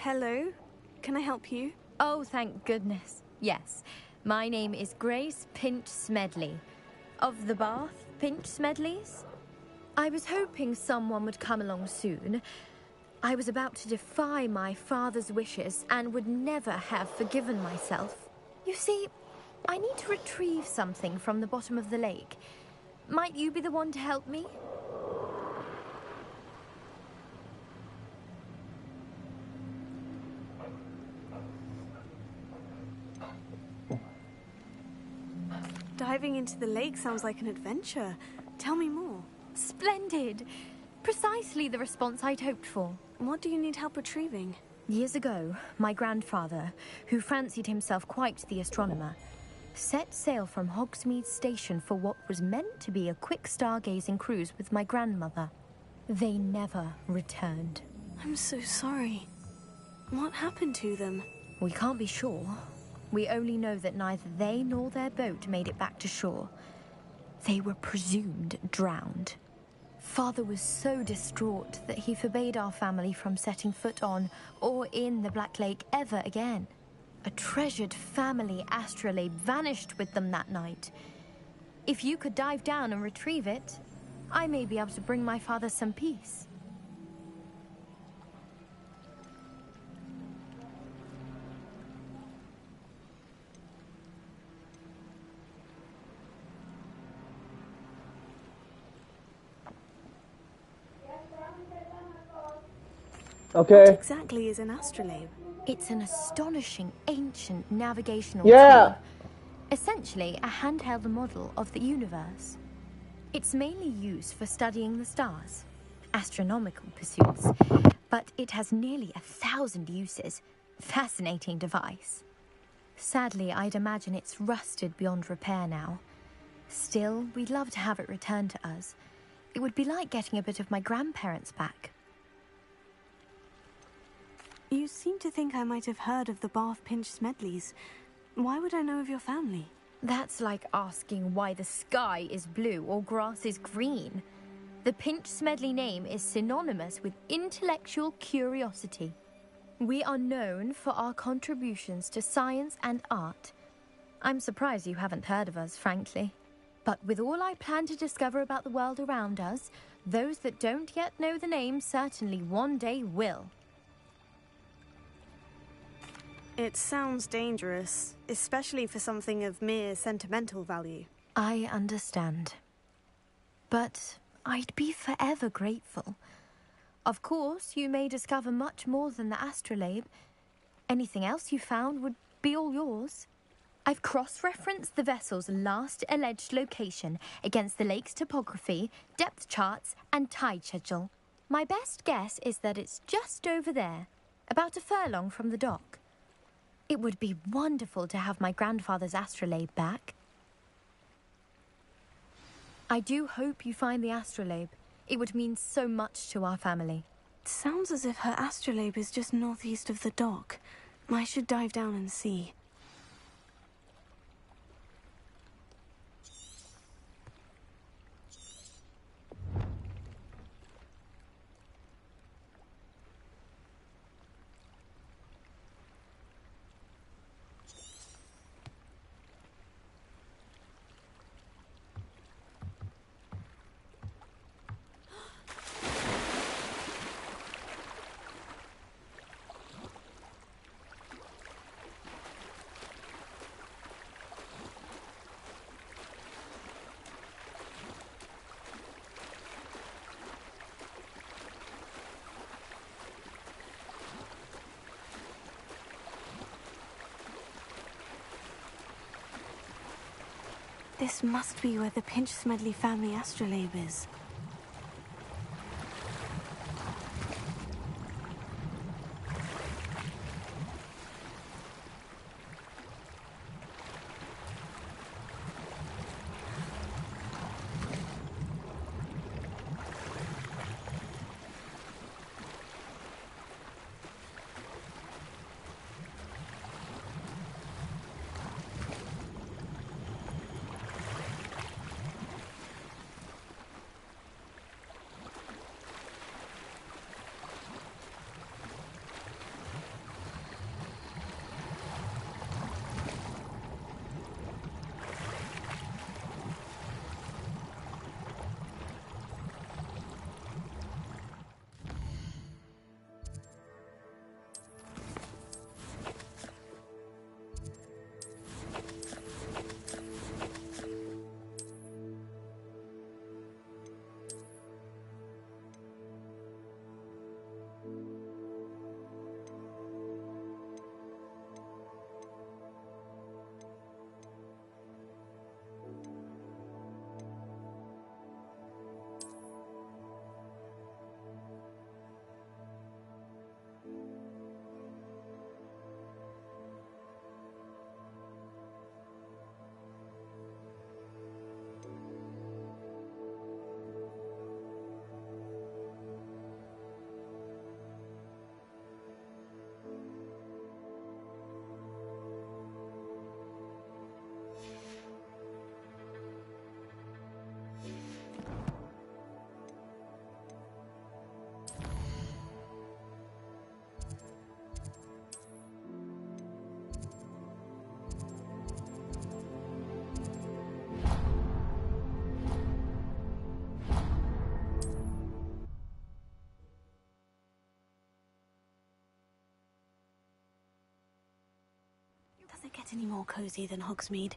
Hello. Can I help you? Oh, thank goodness. Yes. My name is Grace Pinch Smedley. Of the Bath Pinch Smedleys? I was hoping someone would come along soon. I was about to defy my father's wishes and would never have forgiven myself. You see, I need to retrieve something from the bottom of the lake. Might you be the one to help me? Diving into the lake sounds like an adventure. Tell me more. Splendid! Precisely the response I'd hoped for. What do you need help retrieving? Years ago, my grandfather, who fancied himself quite the astronomer, set sail from Hogsmeade Station for what was meant to be a quick stargazing cruise with my grandmother. They never returned. I'm so sorry. What happened to them? We can't be sure. We only know that neither they nor their boat made it back to shore. They were presumed drowned. Father was so distraught that he forbade our family from setting foot on or in the Black Lake ever again. A treasured family astrolabe vanished with them that night. If you could dive down and retrieve it, I may be able to bring my father some peace. Okay. What exactly is an astrolabe? It's an astonishing ancient navigational Yeah. tool. Essentially a handheld model of the universe. It's mainly used for studying the stars, astronomical pursuits, but it has nearly 1,000 uses. Fascinating device. Sadly, I'd imagine it's rusted beyond repair now. Still, we'd love to have it returned to us. It would be like getting a bit of my grandparents back. You seem to think I might have heard of the Bath Pinch Smedleys. Why would I know of your family? That's like asking why the sky is blue or grass is green. The Pinch Smedley name is synonymous with intellectual curiosity. We are known for our contributions to science and art. I'm surprised you haven't heard of us, frankly. But with all I plan to discover about the world around us, those that don't yet know the name certainly one day will. It sounds dangerous, especially for something of mere sentimental value. I understand. But I'd be forever grateful. Of course, you may discover much more than the astrolabe. Anything else you found would be all yours. I've cross-referenced the vessel's last alleged location against the lake's topography, depth charts, and tide schedule. My best guess is that it's just over there, about a furlong from the dock. It would be wonderful to have my grandfather's astrolabe back. I do hope you find the astrolabe. It would mean so much to our family. It sounds as if her astrolabe is just northeast of the dock. I should dive down and see. This must be where the Pinch Smedley family astrolabe is. it get any more cozy than Hogsmeade?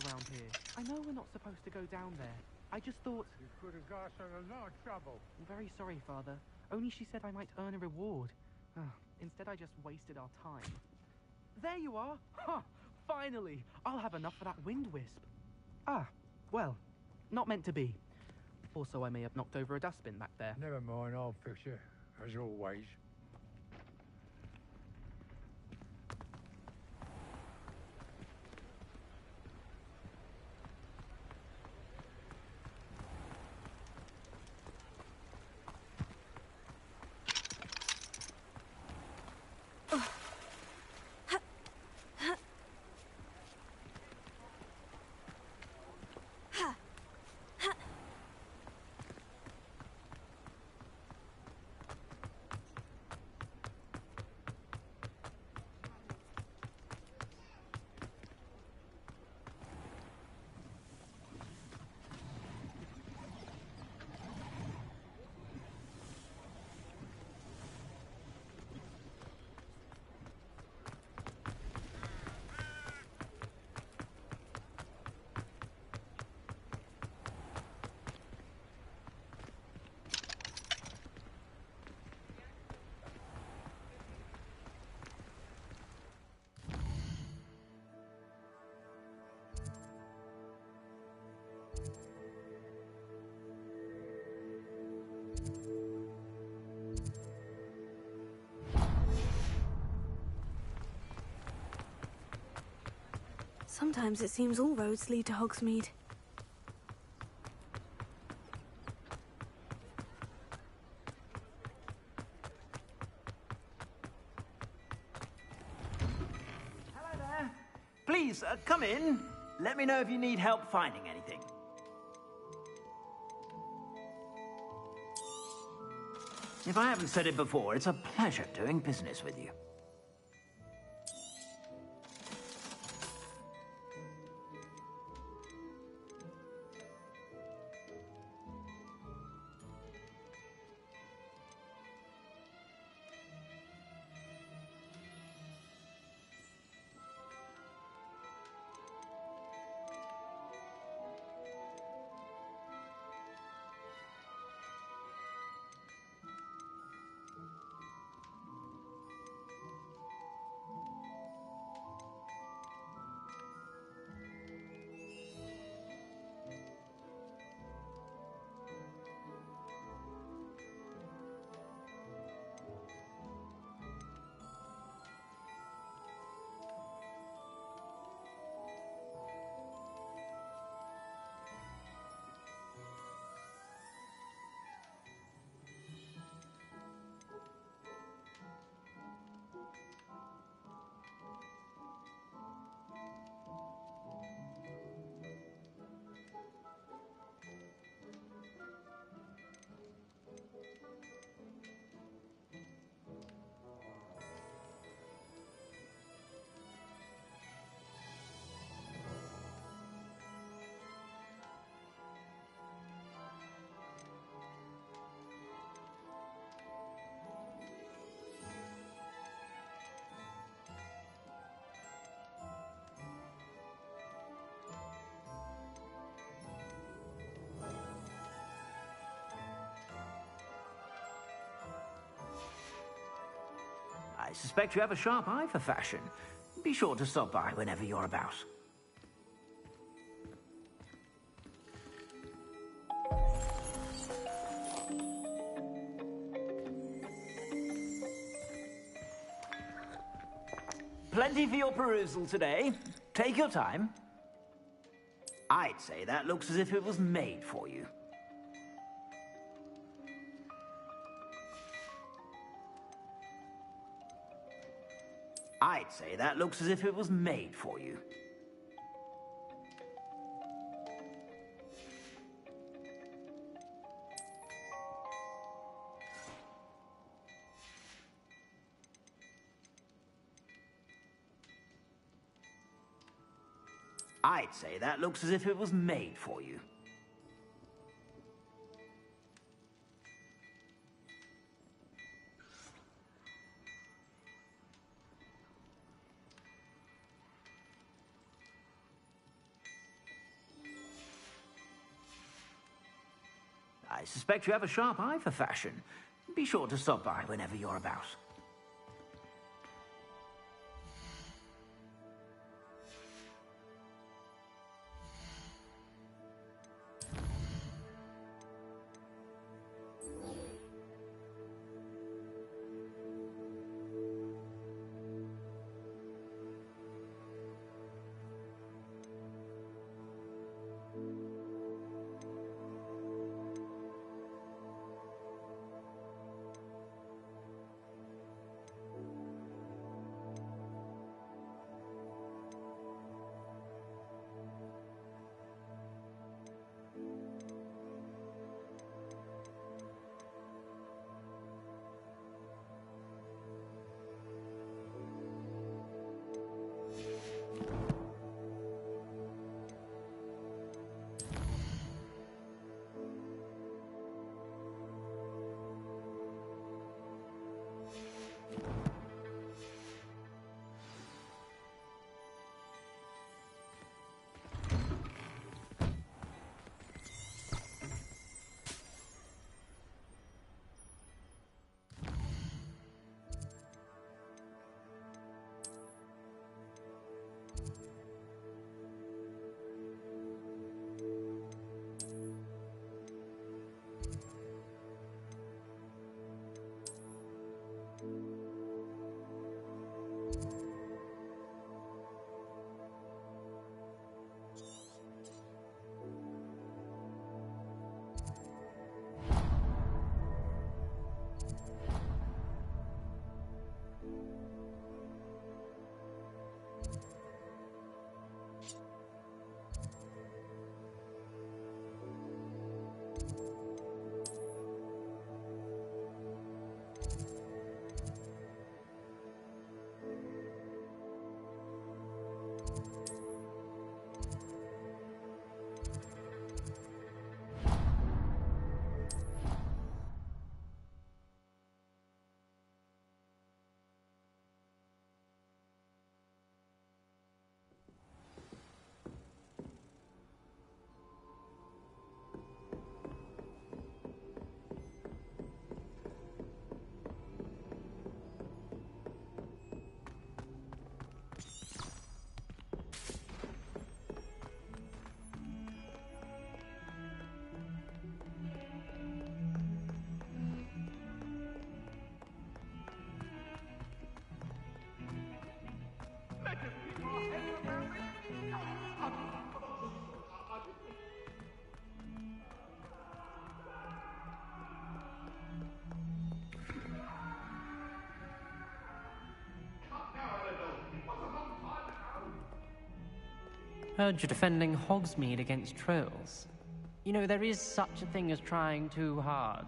Around here. I know we're not supposed to go down there. I just thought... You could have got us in a lot of trouble. I'm very sorry, Father. Only she said I might earn a reward. Instead, I just wasted our time. There you are! Ha! Finally! I'll have enough for that wind wisp. Ah, well, not meant to be. Also, I may have knocked over a dustbin back there. Never mind, I'll fix it, as always. Sometimes it seems all roads lead to Hogsmeade. Hello there. Please, come in. Let me know if you need help finding anything. If I haven't said it before, it's a pleasure doing business with you. I suspect you have a sharp eye for fashion. Be sure to stop by whenever you're about. Plenty for your perusal today. Take your time. I'd say that looks as if it was made for you. I'd say that looks as if it was made for you. I'd say that looks as if it was made for you. I suspect you have a sharp eye for fashion. Be sure to stop by whenever you're about. Heard you're defending Hogsmeade against trolls. You know, there is such a thing as trying too hard.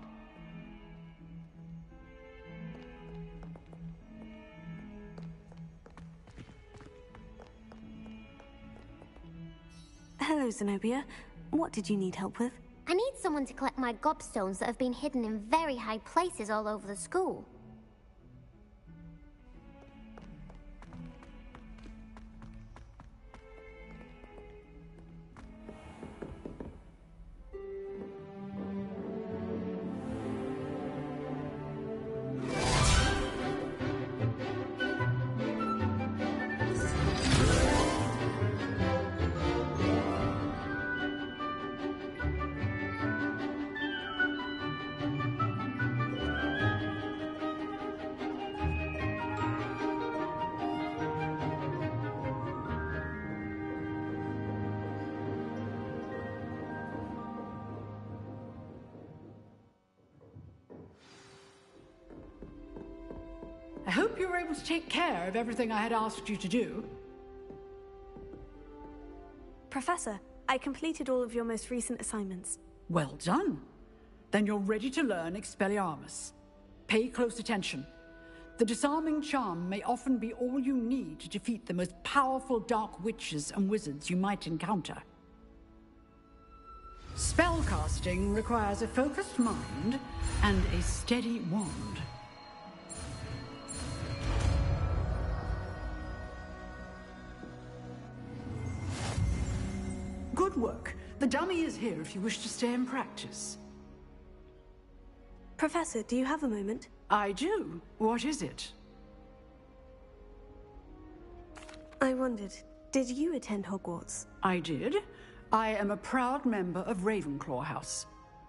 Hello, Zenobia. What did you need help with? I need someone to collect my gobstones that have been hidden in very high places all over the school. I hope you were able to take care of everything I had asked you to do. Professor, I completed all of your most recent assignments. Well done. Then you're ready to learn Expelliarmus. Pay close attention. The disarming charm may often be all you need to defeat the most powerful dark witches and wizards you might encounter. Spellcasting requires a focused mind and a steady wand. Good work. The dummy is here if you wish to stay and practice. Professor, do you have a moment? I do. What is it? I wondered, did you attend Hogwarts? I did. I am a proud member of Ravenclaw House.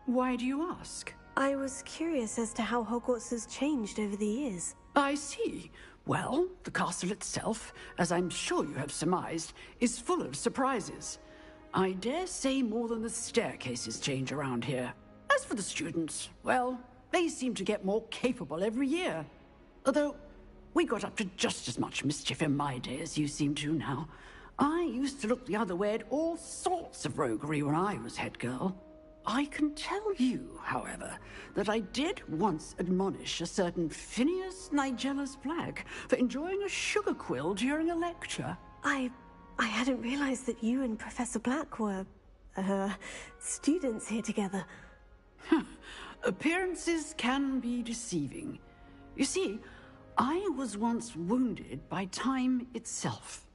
Why do you ask? I was curious as to how Hogwarts has changed over the years. I see. Well, the castle itself, as I'm sure you have surmised, is full of surprises. I dare say more than the staircases change around here. As for the students, well, they seem to get more capable every year. Although, we got up to just as much mischief in my day as you seem to now. I used to look the other way at all sorts of roguery when I was head girl. I can tell you, however, that I did once admonish a certain Phineas Nigella's Black for enjoying a sugar quill during a lecture. I hadn't realized that you and Professor Black were, students here together. Appearances can be deceiving. You see, I was once wounded by time itself.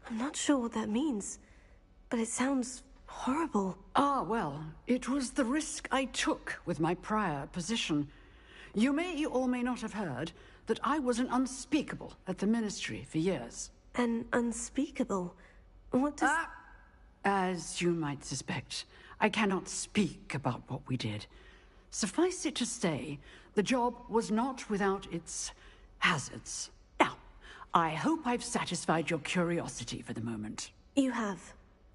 I'm not sure what that means, but it sounds horrible. Ah, well, it was the risk I took with my prior position. You may or may not have heard that I was an unspeakable at the Ministry for years. An unspeakable? What does... As you might suspect, I cannot speak about what we did. Suffice it to say, the job was not without its hazards. Now, I hope I've satisfied your curiosity for the moment. You have.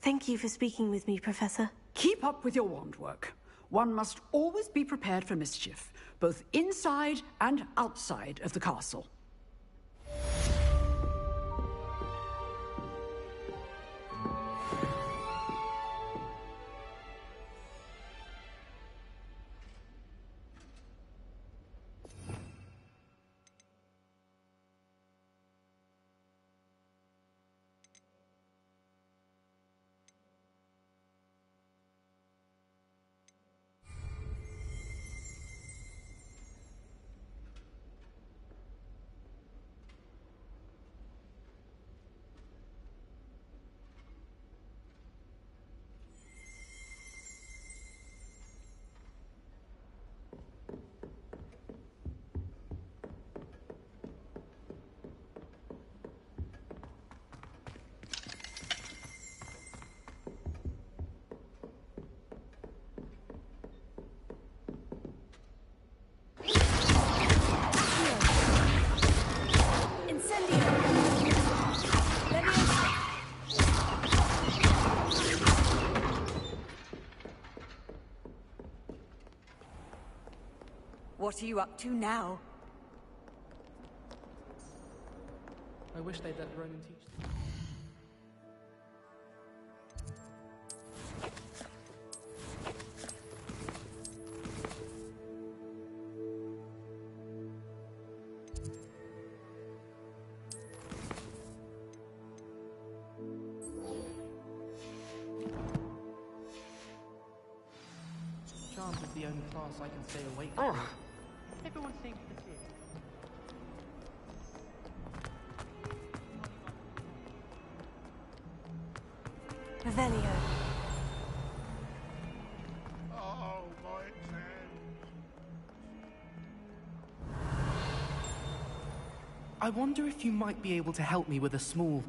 Thank you for speaking with me, Professor. Keep up with your wand work. One must always be prepared for mischief, both inside and outside of the castle. What are you up to now? I wish they'd let Ronan teach them. Charms is the only class I can stay awake from. Everyone seems to see it. Revelio. Oh, my hand. I wonder if you might be able to help me with a small,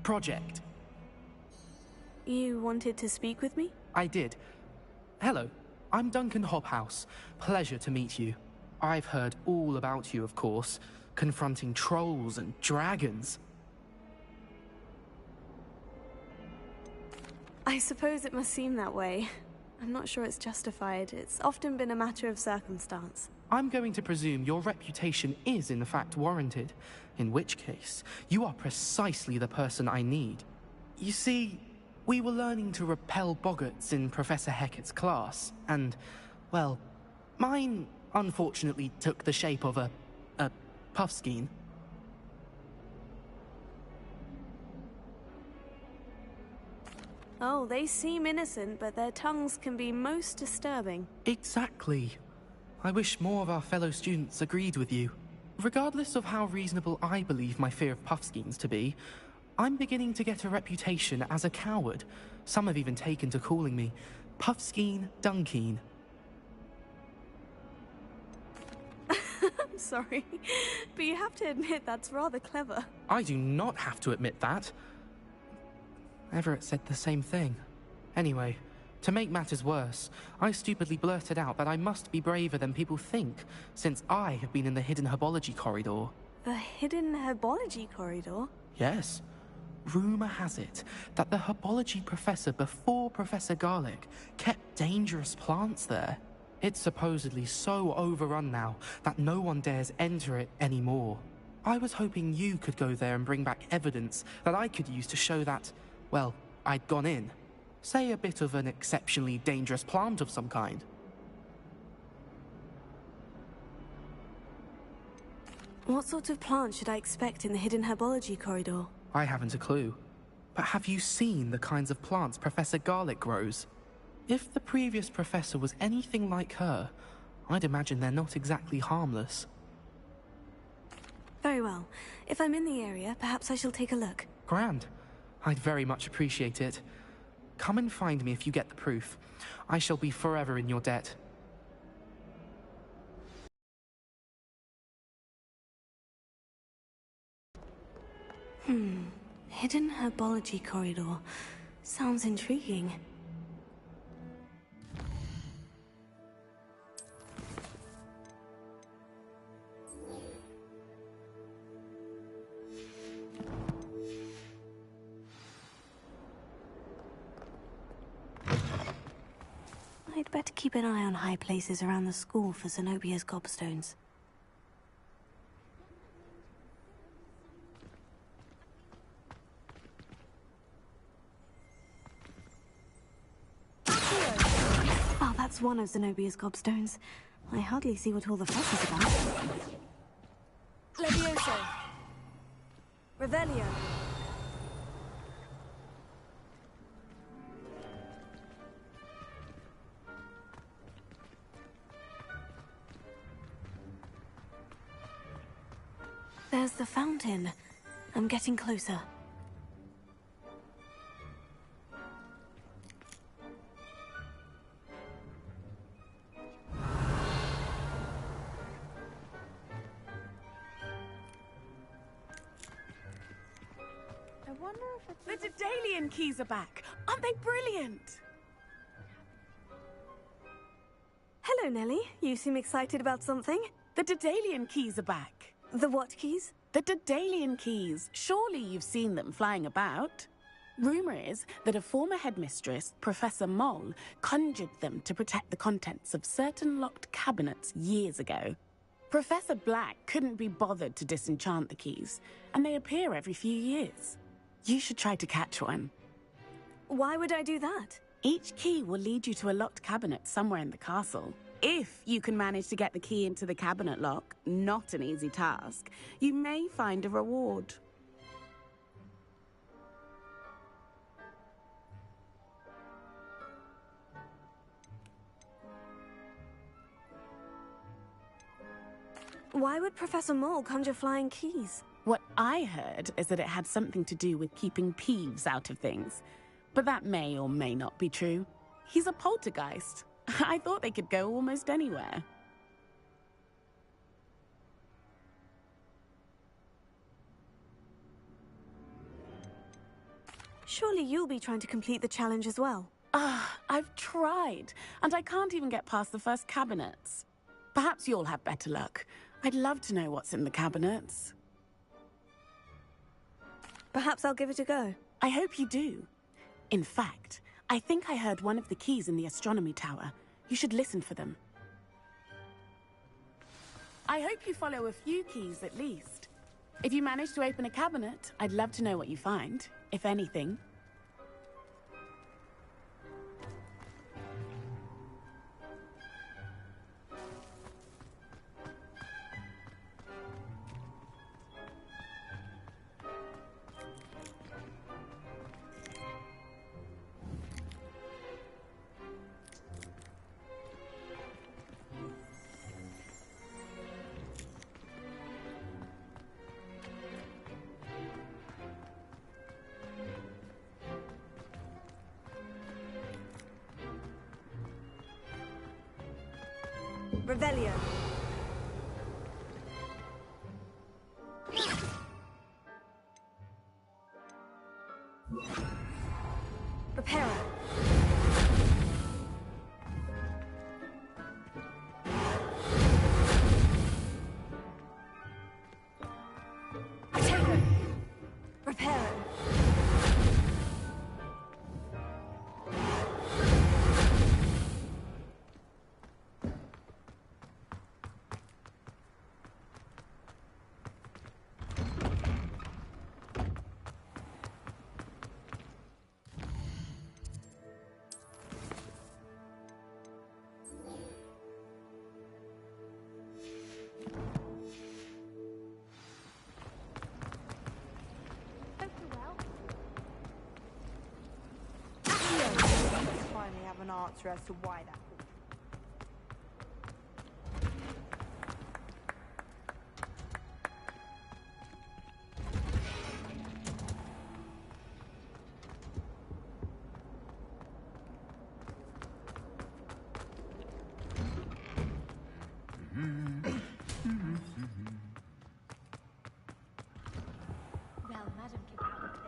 project. You wanted to speak with me? I did. Hello, I'm Duncan Hobhouse. Pleasure to meet you. I've heard all about you, of course, confronting trolls and dragons. I suppose it must seem that way. I'm not sure it's justified. It's often been a matter of circumstance. I'm going to presume your reputation is in fact warranted, in which case, you are precisely the person I need. You see, we were learning to repel boggarts in Professor Hecat's class, and, well, mine unfortunately took the shape of a puffskein. Oh, they seem innocent, but their tongues can be most disturbing. Exactly. I wish more of our fellow students agreed with you. Regardless of how reasonable I believe my fear of puffskeins to be, I'm beginning to get a reputation as a coward. Some have even taken to calling me Puffskein Dunkeen. I'm sorry, but you have to admit that's rather clever. I do not have to admit that. Everett said the same thing. Anyway, to make matters worse, I stupidly blurted out that I must be braver than people think, since I have been in the hidden herbology corridor. The hidden herbology corridor? Yes. Rumour has it that the herbology professor before Professor Garlic kept dangerous plants there. It's supposedly so overrun now that no one dares enter it anymore. I was hoping you could go there and bring back evidence that I could use to show that, well, I'd gone in. Say a bit of an exceptionally dangerous plant of some kind. What sort of plant should I expect in the hidden herbology corridor? I haven't a clue. But have you seen the kinds of plants Professor Garlic grows? If the previous professor was anything like her, I'd imagine they're not exactly harmless. Very well. If I'm in the area, perhaps I shall take a look. Grand. I'd very much appreciate it. Come and find me if you get the proof. I shall be forever in your debt. Hidden herbology corridor. Sounds intriguing. I'd better keep an eye on high places around the school for Zenobia's gobstones. Oh, that's one of Zenobia's gobstones. I hardly see what all the fuss is about. Levioso. Revelio. There's the fountain. I'm getting closer. I wonder if it's... The Daedalian keys are back! Aren't they brilliant? Hello, Nellie. You seem excited about something. The Daedalian keys are back. The what keys? The Daedalian keys. Surely you've seen them flying about. Rumour is that a former headmistress, Professor Moll, conjured them to protect the contents of certain locked cabinets years ago. Professor Black couldn't be bothered to disenchant the keys, and they appear every few years. You should try to catch one. Why would I do that? Each key will lead you to a locked cabinet somewhere in the castle. If you can manage to get the key into the cabinet lock, not an easy task, you may find a reward. Why would Professor Moll conjure flying keys? What I heard is that it had something to do with keeping Peeves out of things. But that may or may not be true. He's a poltergeist. I thought they could go almost anywhere. Surely you'll be trying to complete the challenge as well. I've tried, and I can't even get past the first cabinets. Perhaps you'll have better luck. I'd love to know what's in the cabinets. Perhaps I'll give it a go. I hope you do. In fact, I think I heard one of the keys in the astronomy tower. You should listen for them. I hope you follow a few keys at least. If you manage to open a cabinet, I'd love to know what you find, if anything. Revelio. Reparo. Potato. Reparo. Finally have an answer as to why that. Well, Madam can have it.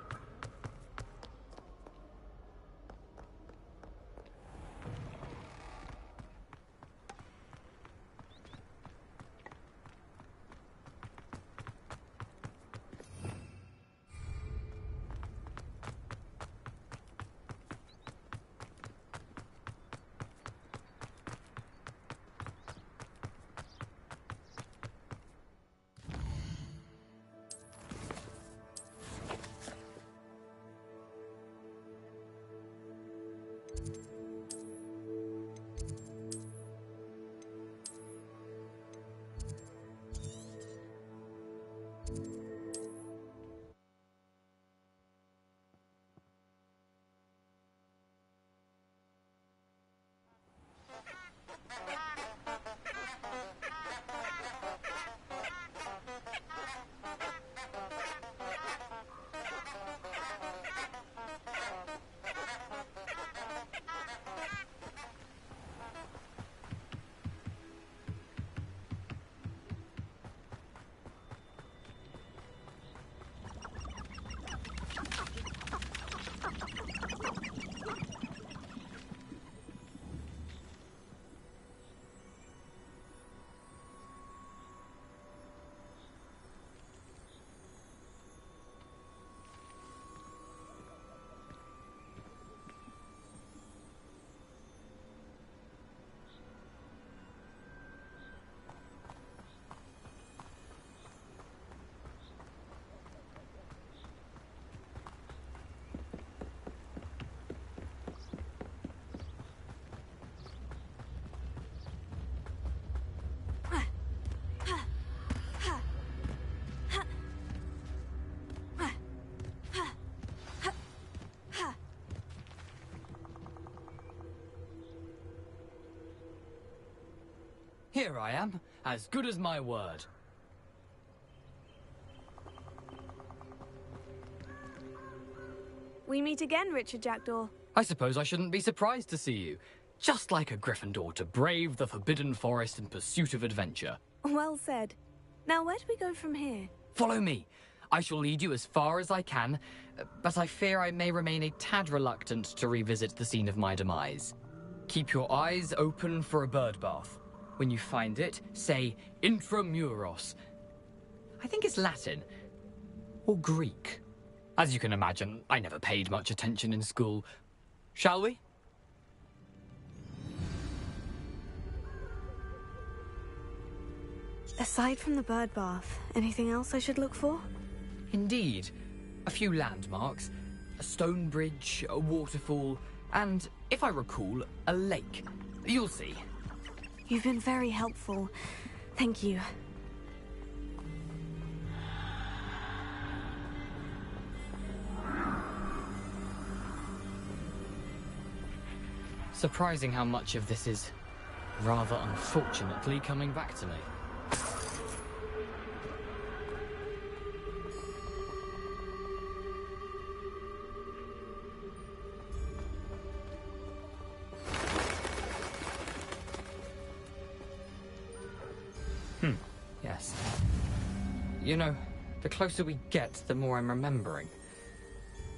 Here I am, as good as my word. We meet again, Richard Jackdaw. I suppose I shouldn't be surprised to see you. Just like a Gryffindor to brave the Forbidden Forest in pursuit of adventure. Well said. Now, where do we go from here? Follow me. I shall lead you as far as I can, but I fear I may remain a tad reluctant to revisit the scene of my demise. Keep your eyes open for a bird bath. When you find it, say Intramuros. I think it's Latin. Or Greek. As you can imagine, I never paid much attention in school. Shall we? Aside from the bird bath, anything else I should look for? Indeed. A few landmarks, a stone bridge, a waterfall, and, if I recall, a lake. You'll see. You've been very helpful. Thank you. Surprising how much of this is, rather unfortunately, coming back to me. Yes. You know, the closer we get, the more I'm remembering.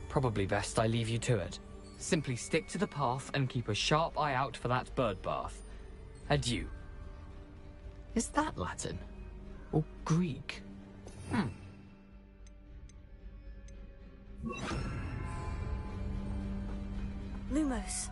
Probably best I leave you to it. Simply stick to the path and keep a sharp eye out for that bird bath. Adieu. Is that Latin? Or Greek? Lumos.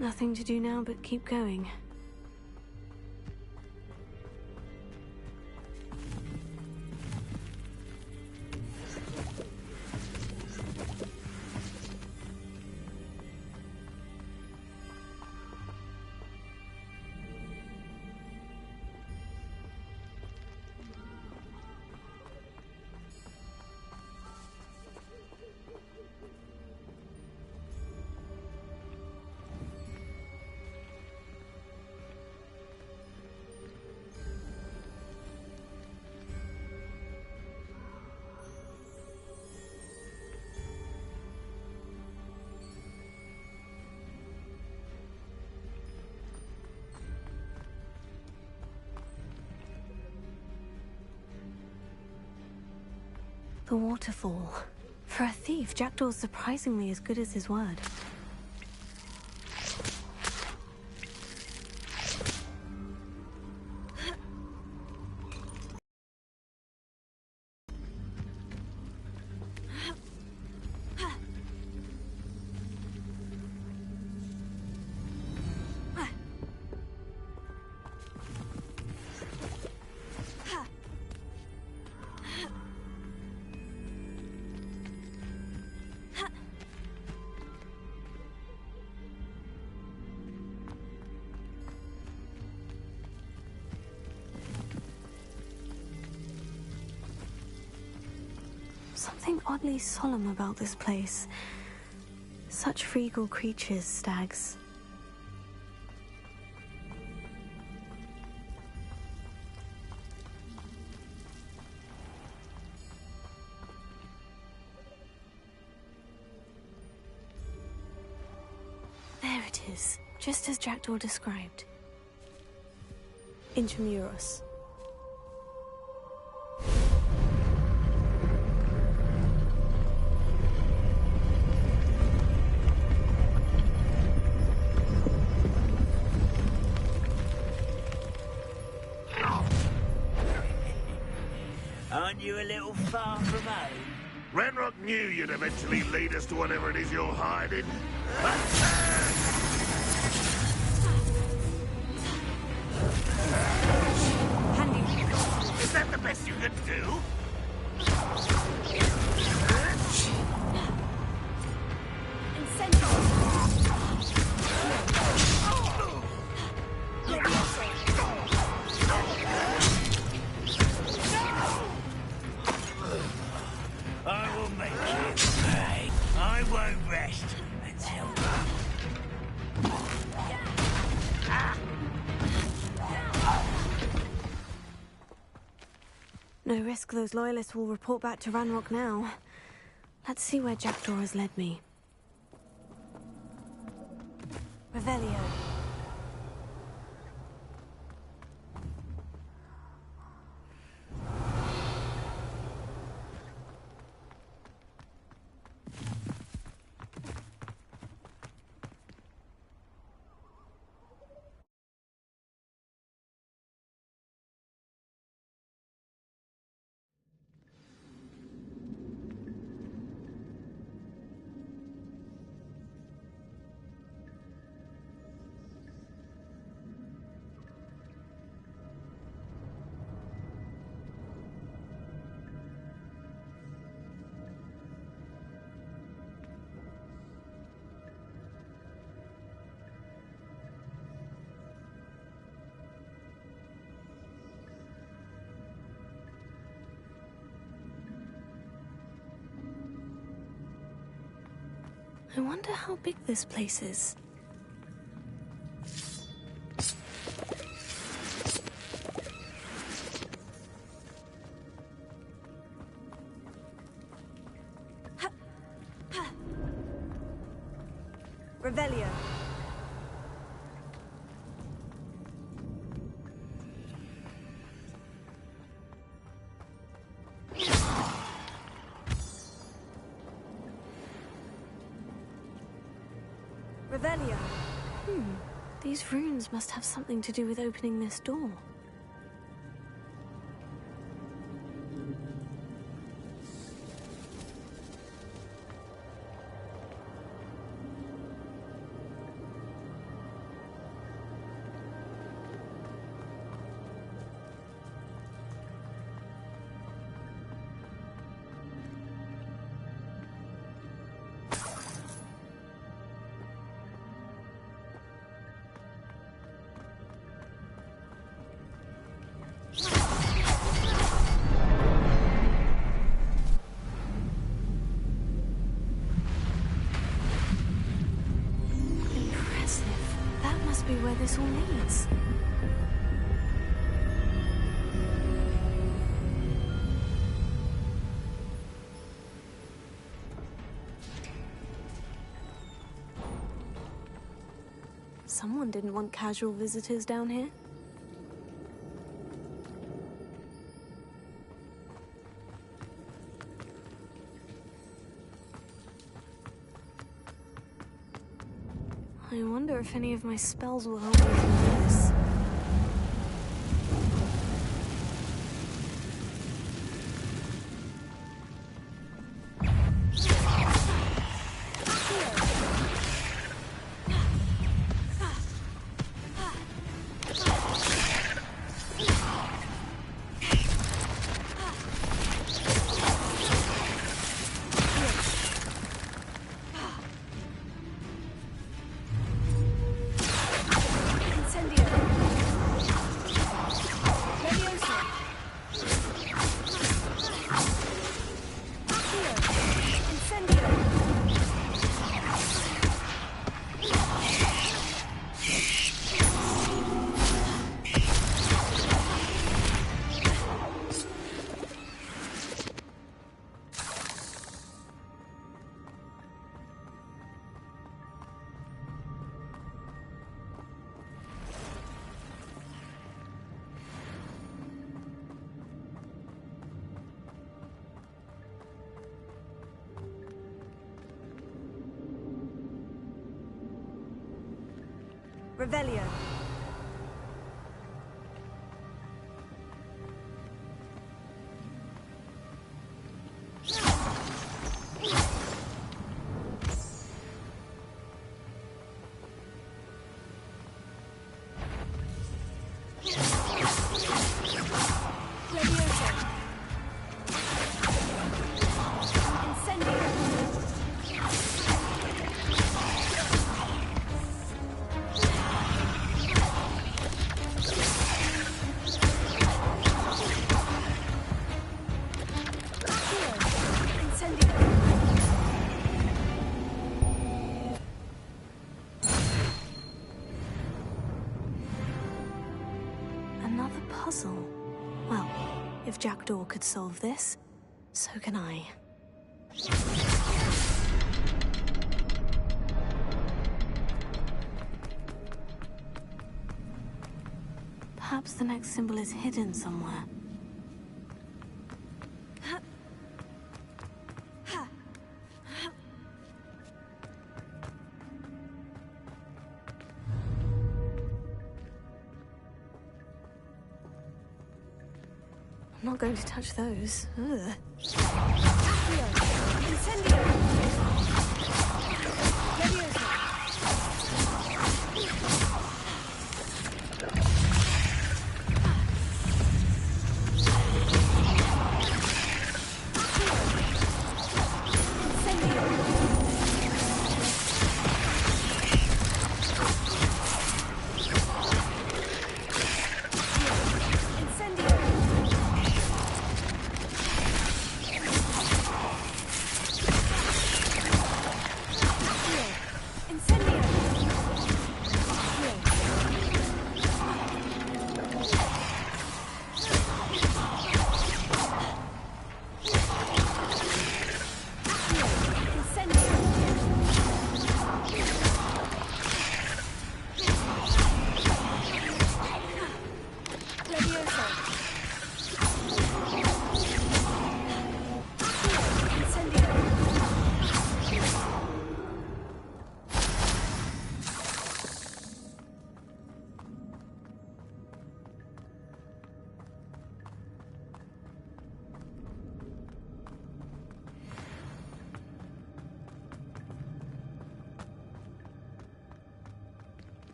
Nothing to do now but keep going. The waterfall. For a thief, Jackdaw's surprisingly as good as his word. Something oddly solemn about this place. Such regal creatures, stags. There it is, just as Jackdaw described. Intramuros. Aren't you a little far from home? Ranrock knew you'd eventually lead us to whatever it is you're hiding. Handy. Is that the best you can do? I will make you pay. I won't rest until... No risk those loyalists will report back to Ranrock now. Let's see where Jackdaw has led me. Revelio. I wonder how big this place is. Revelio. Revelio. These runes must have something to do with opening this door. Be where this all leads. Someone didn't want casual visitors down here. I wonder if any of my spells will help me from this. Revelio. puzzle. Well, if Jackdaw could solve this, so can I. Perhaps the next symbol is hidden somewhere. I'm not going to touch those. Ugh.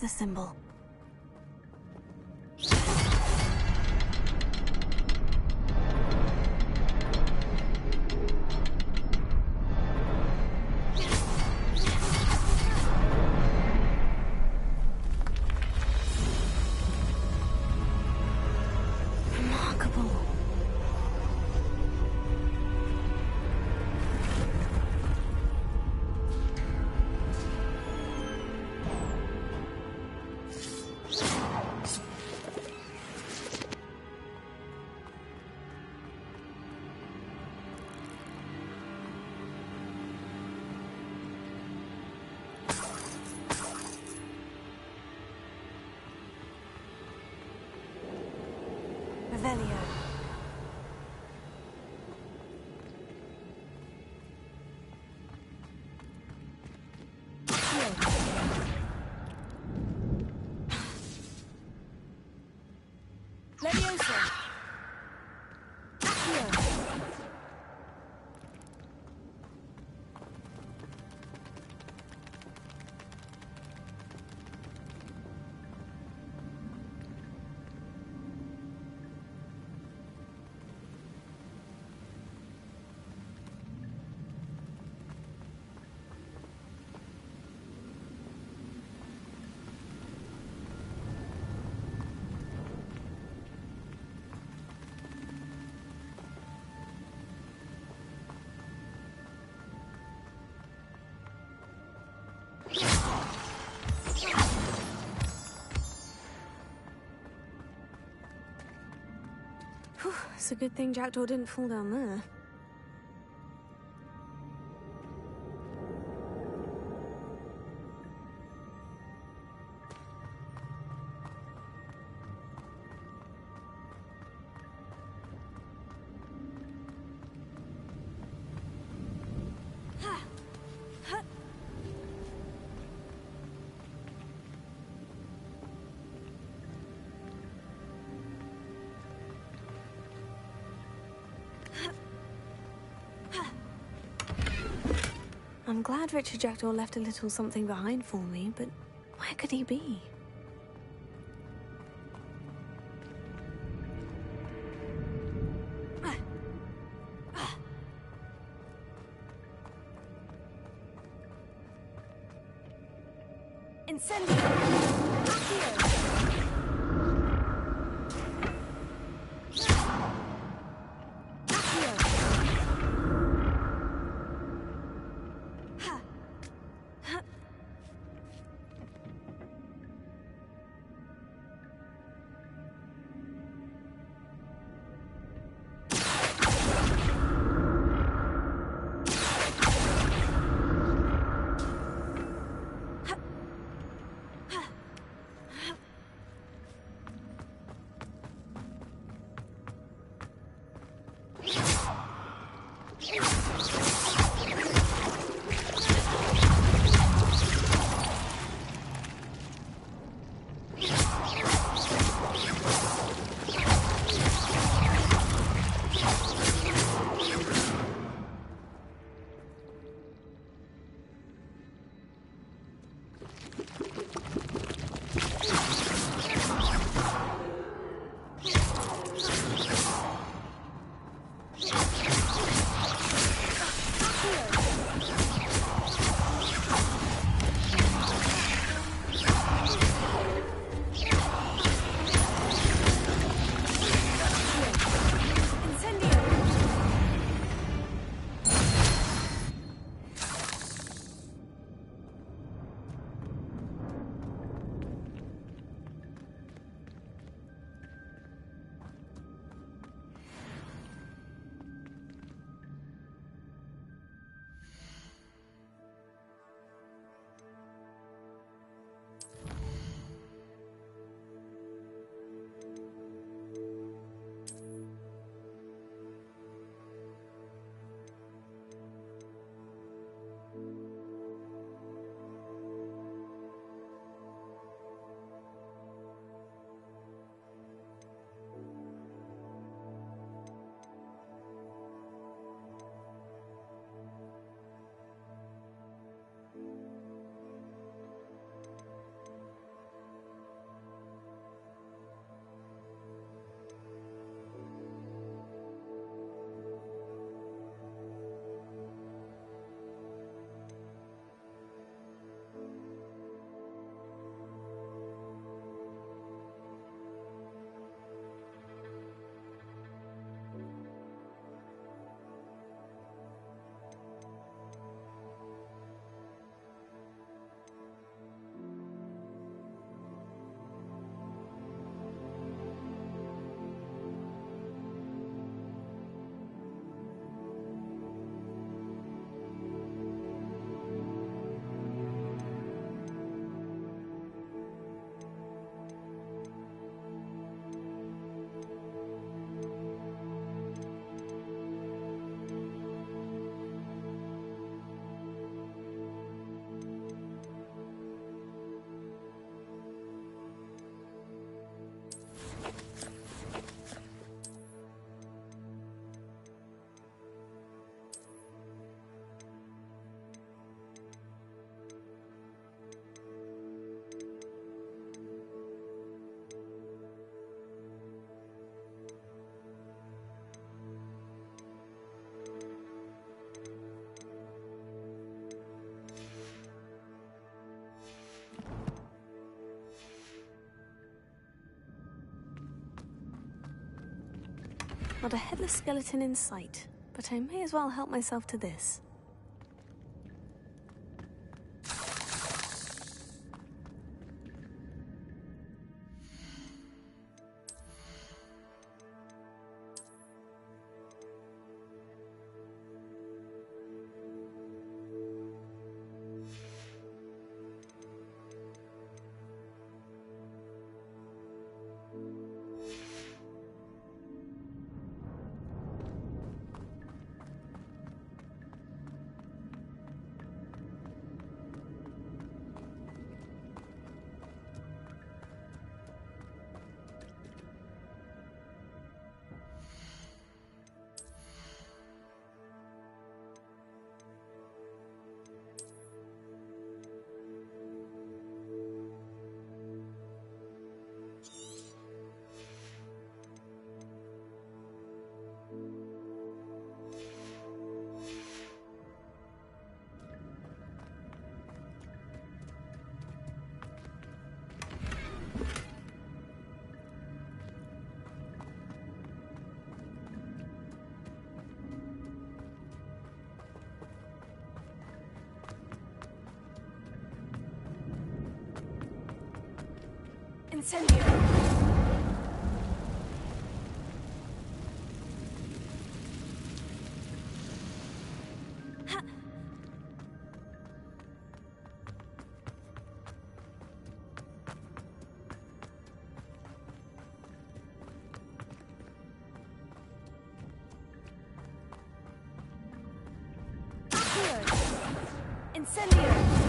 symbol. Remarkable. Revelio. Leviosa. Accio. Whew, it's a good thing Jackdaw didn't fall down there. I'm glad Richard Jackdaw left a little something behind for me, but where could he be? Incendio. Accio. Not a headless skeleton in sight, but I may as well help myself to this. Incendio! Incendio!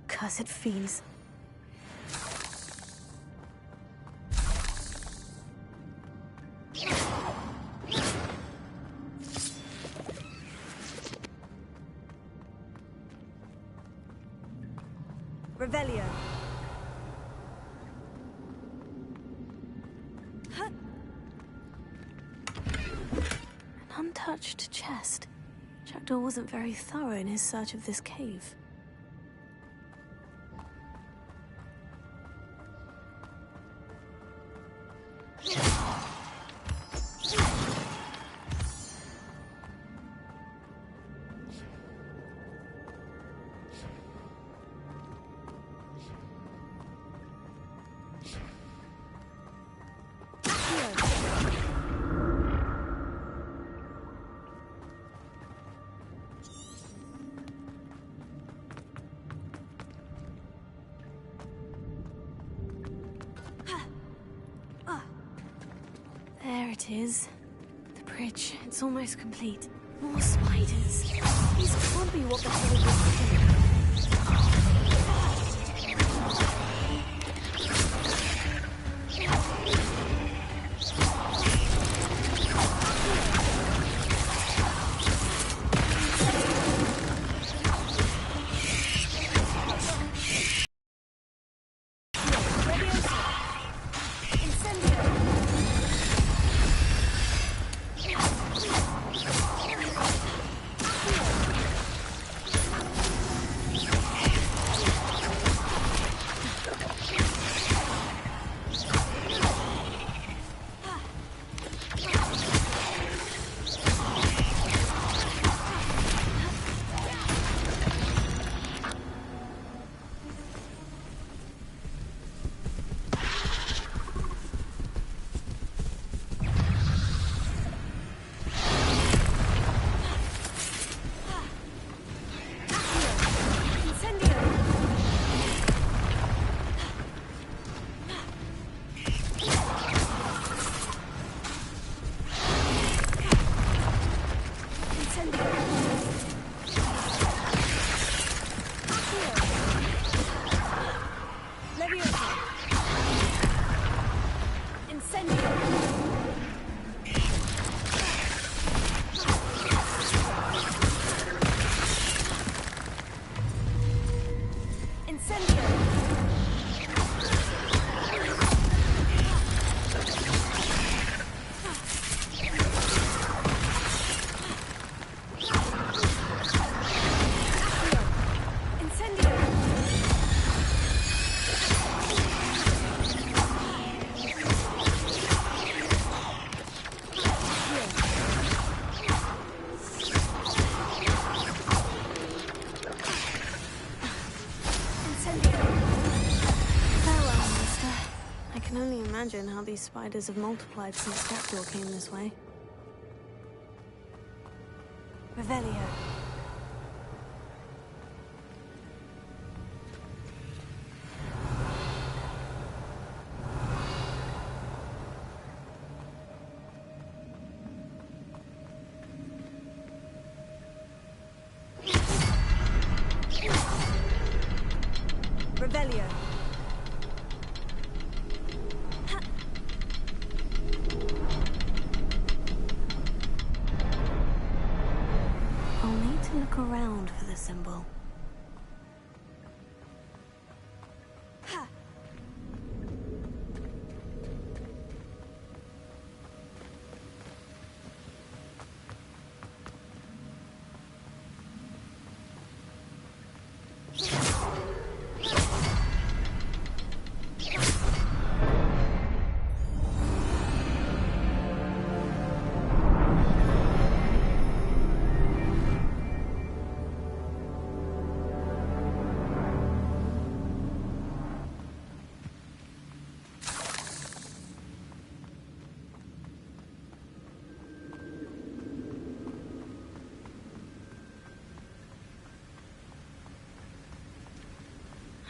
Cursed fiends. Revelio. An untouched chest. Jackdaw wasn't very thorough in his search of this cave. There it is. The bridge. It's almost complete. More spiders. These can't be what the hell is doing. imagine how these spiders have multiplied since Jackdaw came this way. Revelio. Revelio. I'll need to look around for the symbol.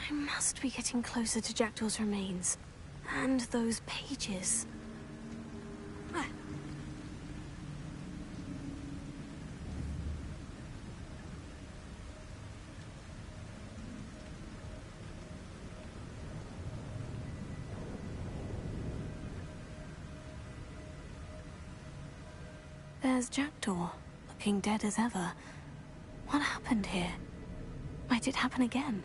I must be getting closer to Jackdaw's remains. And those pages. There's Jackdaw, looking dead as ever. What happened here? Might it happen again?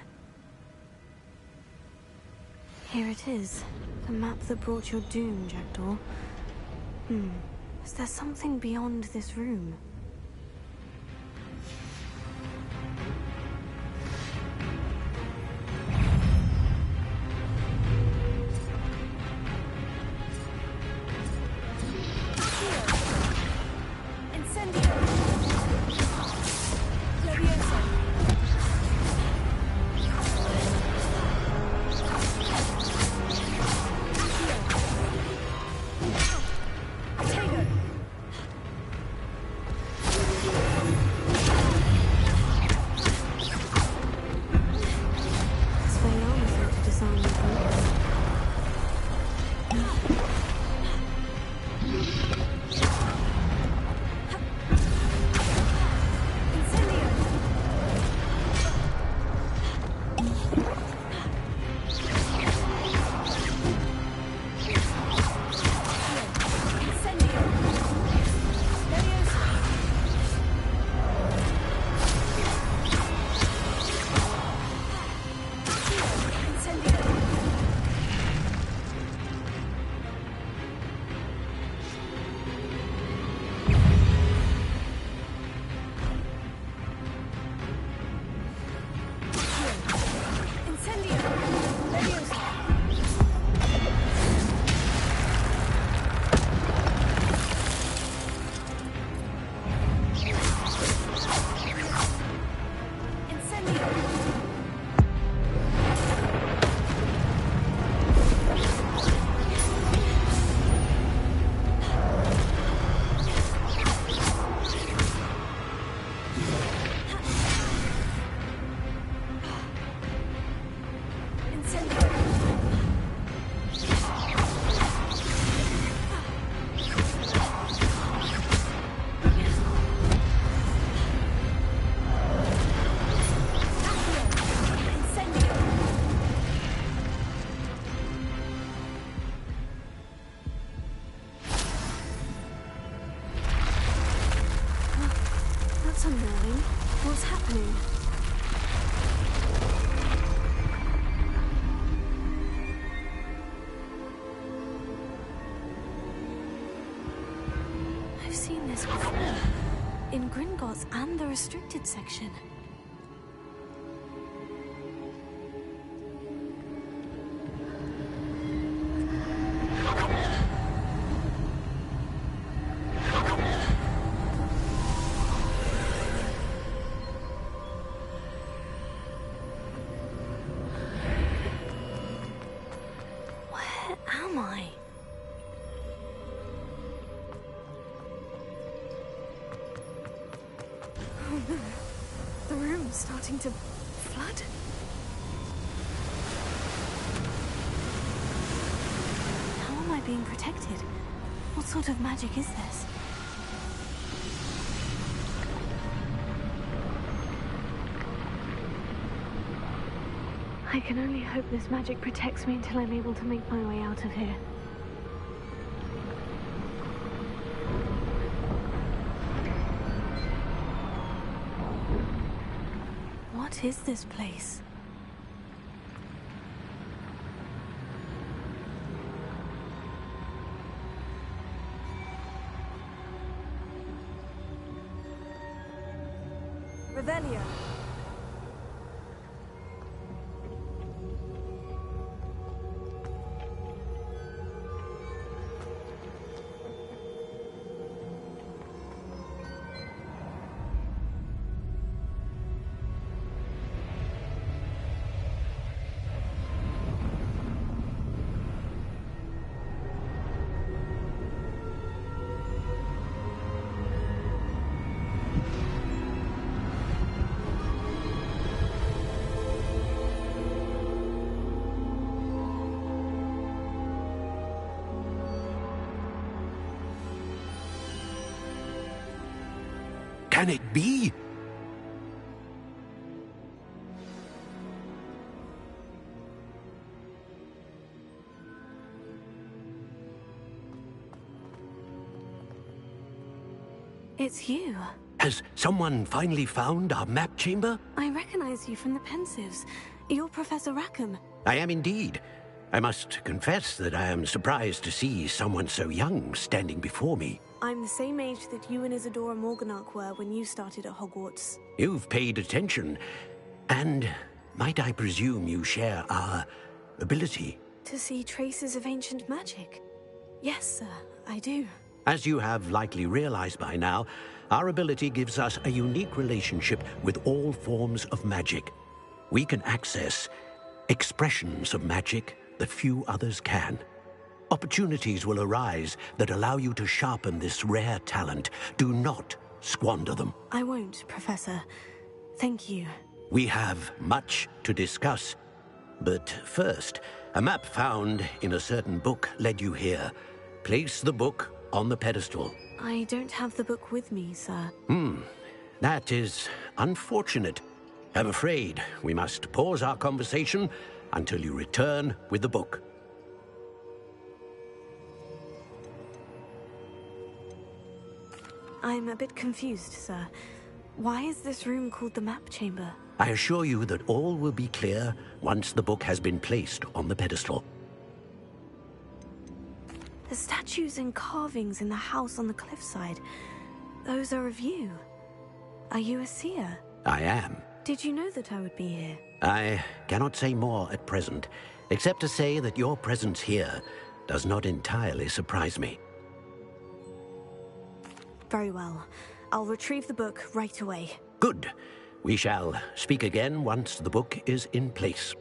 Here it is. The map that brought your doom, Jackdaw. Is there something beyond this room? Unnerving. What's happening? I've seen this before. In Gringotts and the restricted section. Where am I? The room's starting to flood. How am I being protected? What sort of magic is this? I can only hope this magic protects me until I'm able to make my way out of here. What is this place? Revelio. Can it be? It's you. Has someone finally found our map chamber? I recognize you from the Pensives. You're Professor Rackham. I am indeed. I must confess that I am surprised to see someone so young standing before me. I'm the same age that you and Isadora Morganach were when you started at Hogwarts. You've paid attention. And might I presume you share our ability? To see traces of ancient magic? Yes, sir, I do. As you have likely realized by now, our ability gives us a unique relationship with all forms of magic. We can access expressions of magic that few others can. Opportunities will arise that allow you to sharpen this rare talent. Do not squander them. I won't, Professor. Thank you. We have much to discuss. But first, a map found in a certain book led you here. Place the book on the pedestal. I don't have the book with me, sir. That is unfortunate. I'm afraid we must pause our conversation until you return with the book. I'm a bit confused, sir. Why is this room called the map chamber? I assure you that all will be clear once the book has been placed on the pedestal. The statues and carvings in the house on the cliffside, those are of you. Are you a seer? I am. Did you know that I would be here? I cannot say more at present, except to say that your presence here does not entirely surprise me. Very well. I'll retrieve the book right away. Good. We shall speak again once the book is in place.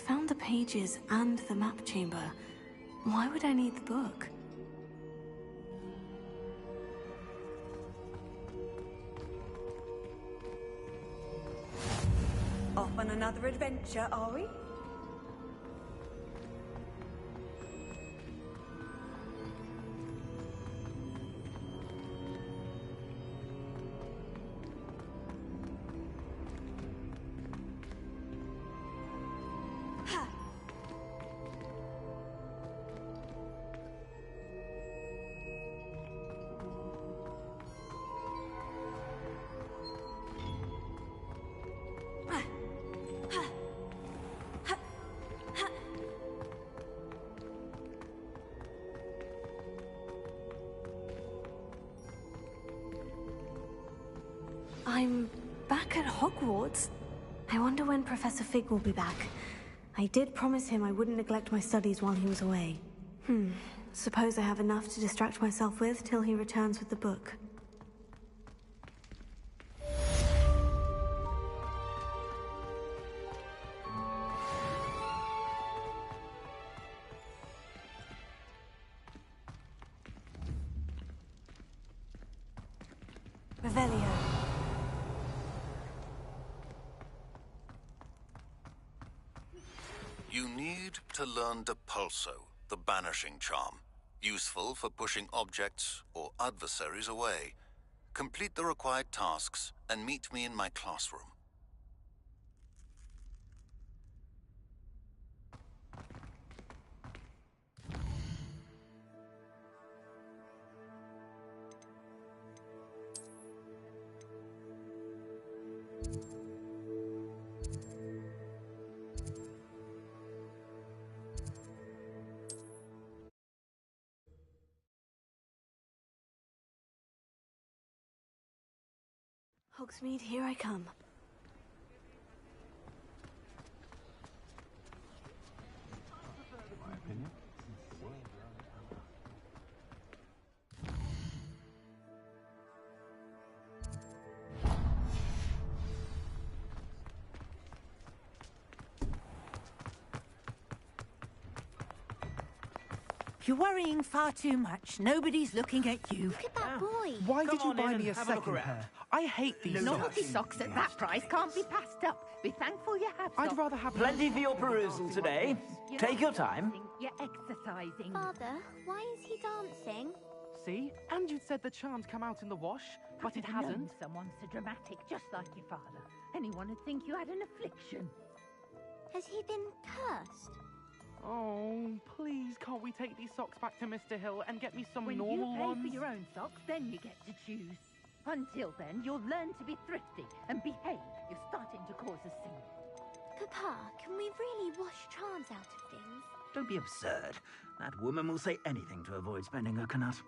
found the pages and the map chamber. Why would I need the book? Off on another adventure, are we? I'm back at Hogwarts. I wonder when Professor Fig will be back. I did promise him I wouldn't neglect my studies while he was away. Suppose I have enough to distract myself with till he returns with the book. Revelio. You need to learn Depulso, the banishing charm. Useful for pushing objects or adversaries away. Complete the required tasks and meet me in my classroom. Hogsmeade, here I come. You're worrying far too much. Nobody's looking at you. Look at that boy. Why did you on buy in me a and have a look second around. pair? I hate these Novelty socks. socks at that price can't be passed up. Be thankful you have I'd socks. rather have Plenty for your perusal today. You're Take not your time. dancing, you're exercising. Father, why is he dancing? See? And you'd said the charm'd come out in the wash, but it I've known hasn't. Someone so dramatic, just like your father. Anyone would think you had an affliction. Has he been cursed? Oh, please, can't we take these socks back to Mr. Hill and get me some When normal you pay ones? for your own socks, then you get to choose. Until then, you'll learn to be thrifty and behave. You're starting to cause a scene. Papa, can we really wash charms out of things? Don't be absurd. That woman will say anything to avoid spending her canut.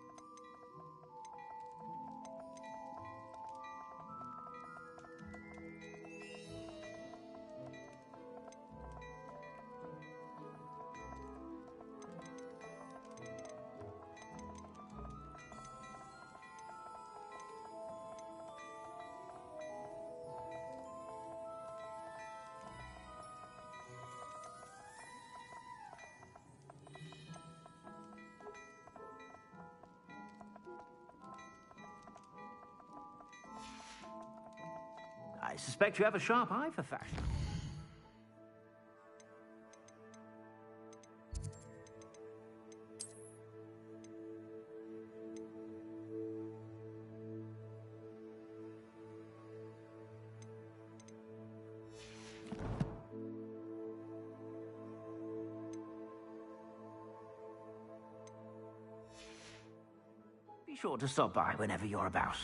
I suspect you have a sharp eye for fashion. Be sure to stop by whenever you're about.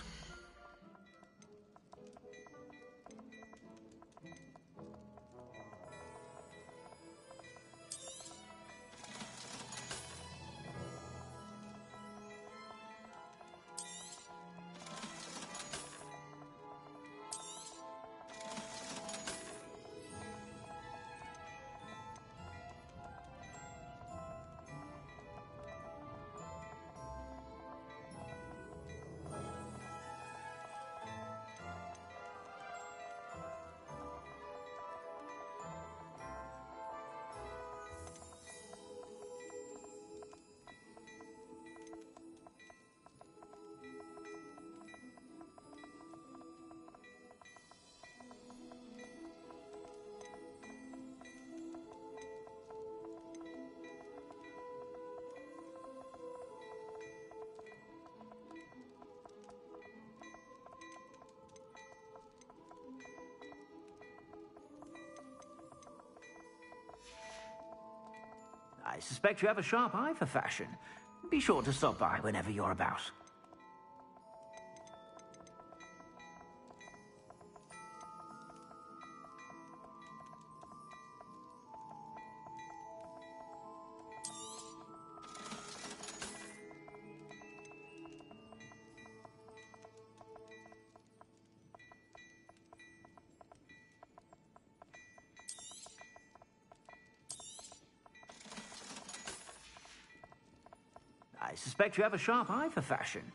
I suspect you have a sharp eye for fashion. Be sure to stop by whenever you're about. I suspect you have a sharp eye for fashion.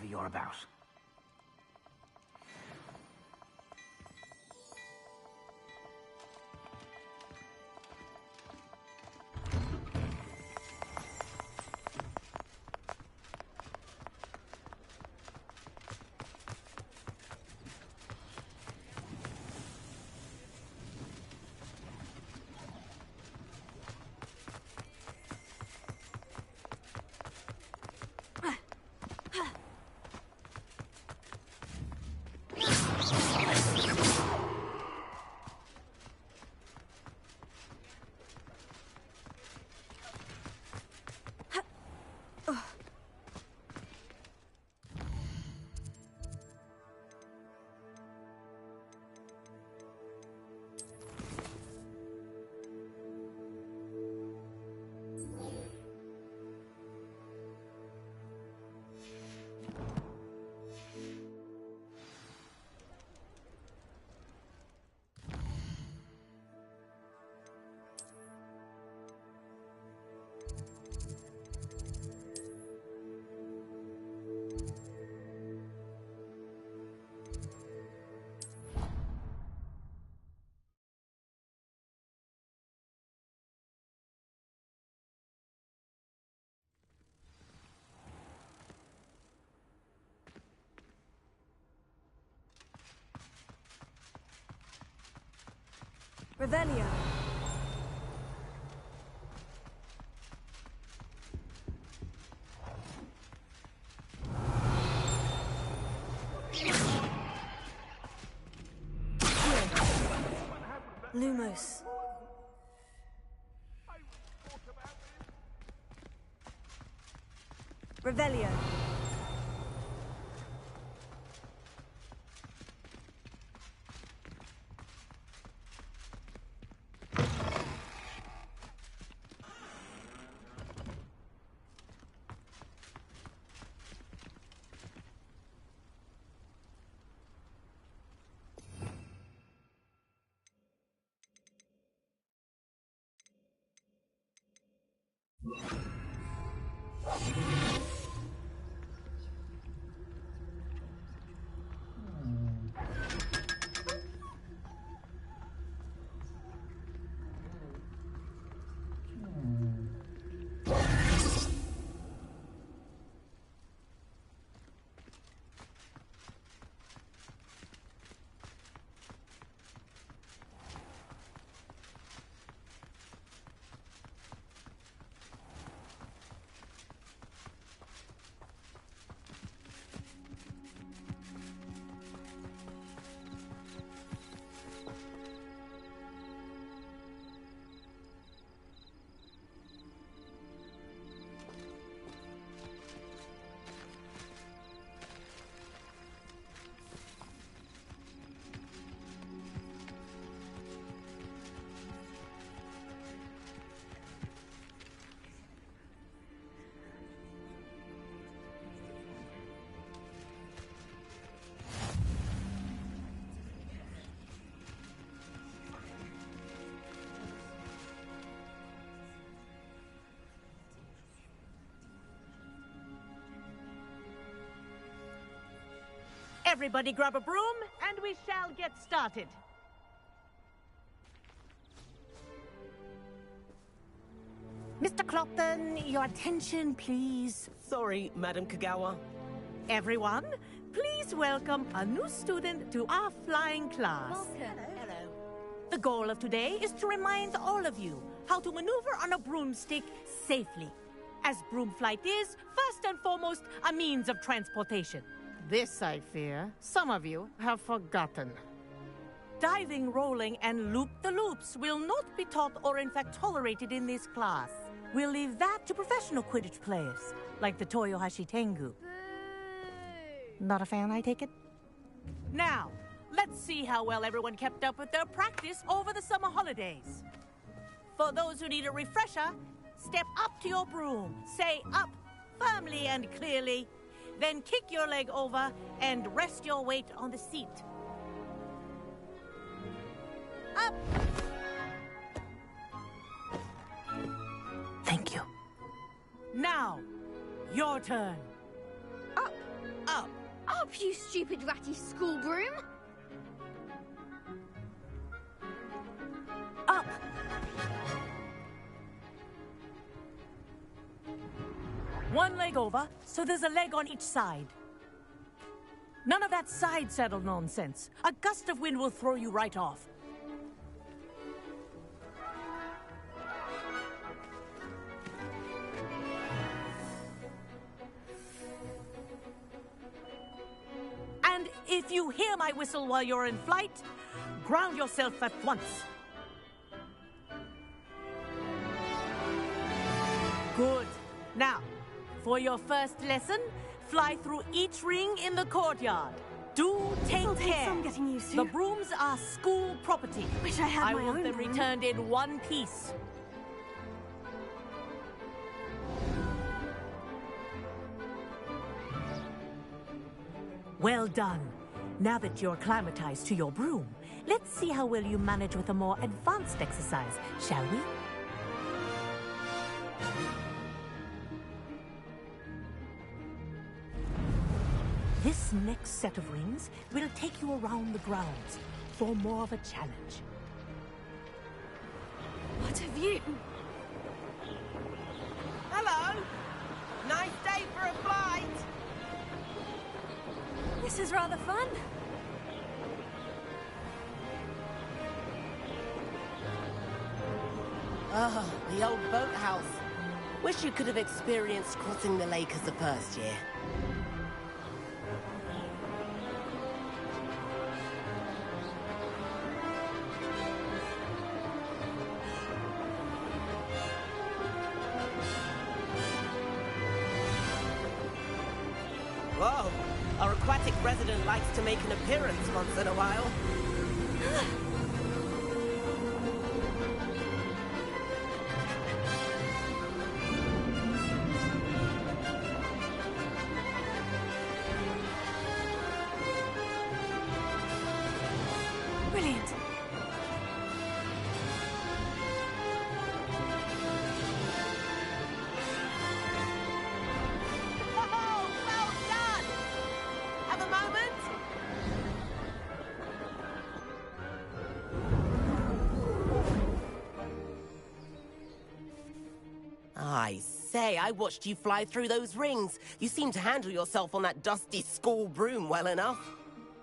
you're about. Revelio. Lumos. Revelio. Everybody grab a broom, and we shall get started. Mr. Clopton, your attention, please. Sorry, Madam Kagawa. Everyone, please welcome a new student to our flying class. Welcome. Hello. The goal of today is to remind all of you how to maneuver on a broomstick safely, as broom flight is, first and foremost, a means of transportation. This, I fear, some of you have forgotten. Diving, rolling, and loop-the-loops will not be taught or in fact tolerated in this class. We'll leave that to professional Quidditch players, like the Toyohashi Tengu. Not a fan, I take it? Now, let's see how well everyone kept up with their practice over the summer holidays. For those who need a refresher, step up to your broom, say up firmly and clearly, then kick your leg over and rest your weight on the seat. Up! Thank you. Now, your turn. Up, up, up, you stupid ratty school broom! Up! One leg over, so there's a leg on each side. None of that side saddle nonsense. A gust of wind will throw you right off. And if you hear my whistle while you're in flight, ground yourself at once. Good. Now, for your first lesson, fly through each ring in the courtyard. Do take care. Some getting used to. The brooms are school property. Wish I had my want own them broom. returned in one piece. Well done. Now that you're acclimatized to your broom, let's see how well you manage with a more advanced exercise, shall we? This next set of rings will take you around the grounds for more of a challenge. What have you? Hello! Nice day for a flight! This is rather fun. Oh, the old boathouse. Wish you could have experienced crossing the lake as the first year. Whoa! Our aquatic resident likes to make an appearance once in a while. Brilliant. Oh, well done! Have a moment? I say, I watched you fly through those rings. You seem to handle yourself on that dusty school broom well enough.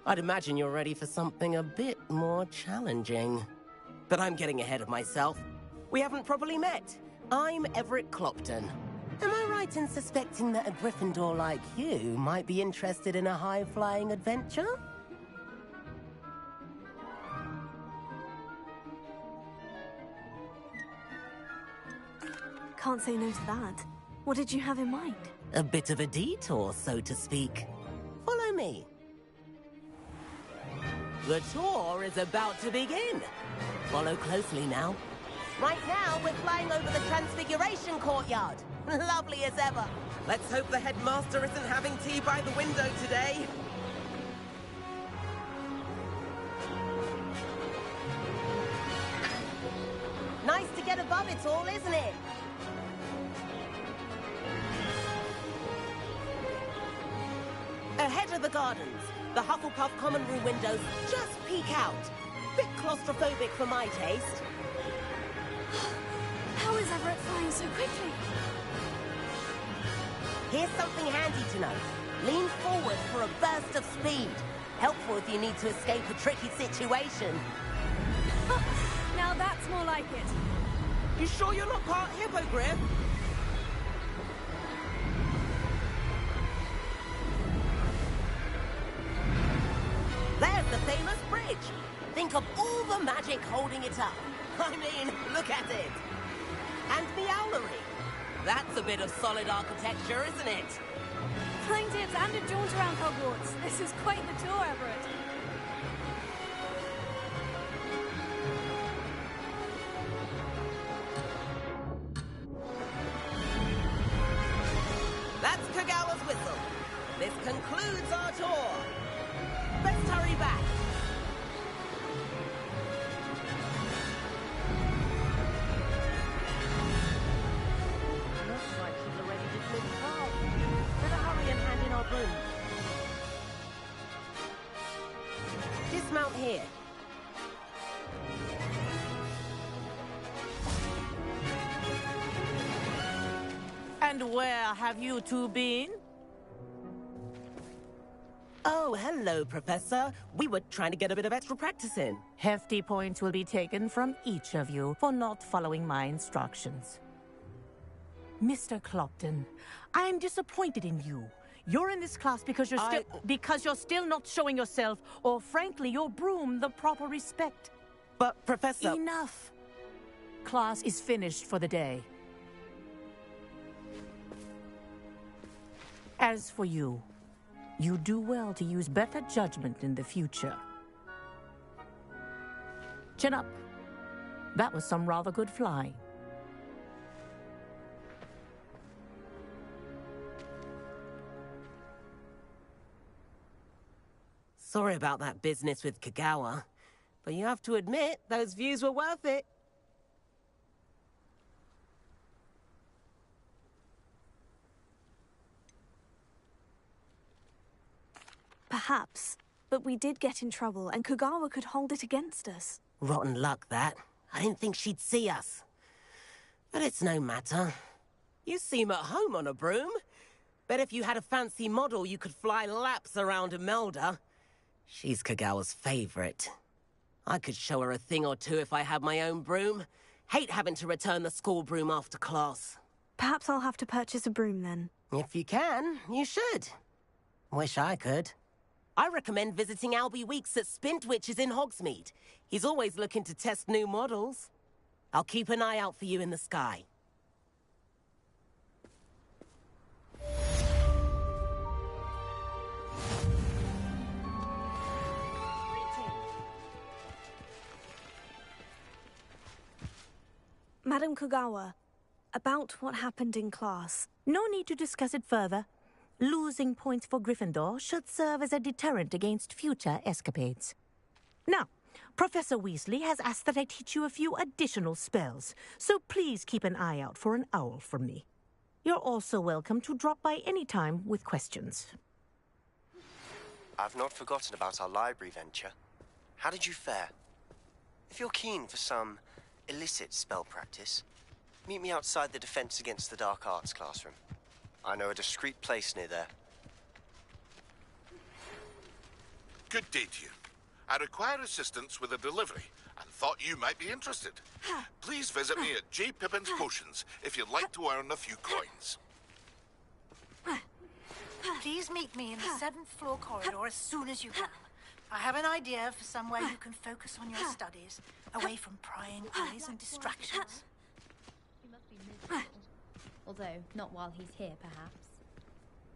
I'd imagine you're ready for something a bit more challenging. But I'm getting ahead of myself. We haven't properly met. I'm Everett Clopton. Am I right in suspecting that a Gryffindor like you might be interested in a high-flying adventure? Can't say no to that. What did you have in mind? A bit of a detour, so to speak. Follow me. The tour is about to begin. Follow closely now. Right now, we're flying over the Transfiguration Courtyard. Lovely as ever. Let's hope the headmaster isn't having tea by the window today. Nice to get above it all, isn't it? Ahead of the gardens, the Hufflepuff common room windows just peek out. Bit claustrophobic for my taste. How is Everett flying so quickly? Here's something handy to know. Lean forward for a burst of speed. Helpful if you need to escape a tricky situation. Now that's more like it. You sure you're not part hippogriff? There's the famous bridge. Think of all the magic holding it up. I mean, look at it. And the owlery. That's a bit of solid architecture, isn't it? Flying tips and a jaunt around Hogwarts. This is quite the tour, Everett. That's Kagawa's whistle. This concludes our tour. Best hurry back. Looks like she's already dismissed class. Better hurry and hand in our broom. where have you two been? Oh, hello, Professor. We were trying to get a bit of extra practice in. Hefty points will be taken from each of you for not following my instructions. Mr. Clopton, I am disappointed in you. You're in this class because you're still not showing yourself, or frankly, your broom the proper respect. But, Professor... Enough. Class is finished for the day. As for you, you do well to use better judgment in the future. Chin up. That was some rather good flying. Sorry about that business with Kagawa, but you have to admit, those views were worth it. Perhaps, but we did get in trouble, and Kagawa could hold it against us. Rotten luck, that. I didn't think she'd see us. But it's no matter. You seem at home on a broom. Bet if you had a fancy model, you could fly laps around Imelda. She's Kagawa's favorite. I could show her a thing or two if I had my own broom. Hate having to return the school broom after class. Perhaps I'll have to purchase a broom then. If you can, you should. Wish I could. I recommend visiting Albie Weeks at Spintwitches in Hogsmeade. He's always looking to test new models. I'll keep an eye out for you in the sky. Madam Kagawa, about what happened in class. No need to discuss it further. Losing points for Gryffindor should serve as a deterrent against future escapades. Now, Professor Weasley has asked that I teach you a few additional spells, so please keep an eye out for an owl from me. You're also welcome to drop by any time with questions. I've not forgotten about our library venture. How did you fare? If you're keen for some illicit spell practice, meet me outside the Defense Against the Dark Arts classroom. I know a discreet place near there. Good day to you. I require assistance with a delivery and thought you might be interested. Please visit me at J. Pippin's Potions if you'd like to earn a few coins. Please meet me in the 7th floor corridor as soon as you can. I have an idea for somewhere you can focus on your studies, away from prying eyes and distractions. He must be miserable. Although, not while he's here, perhaps.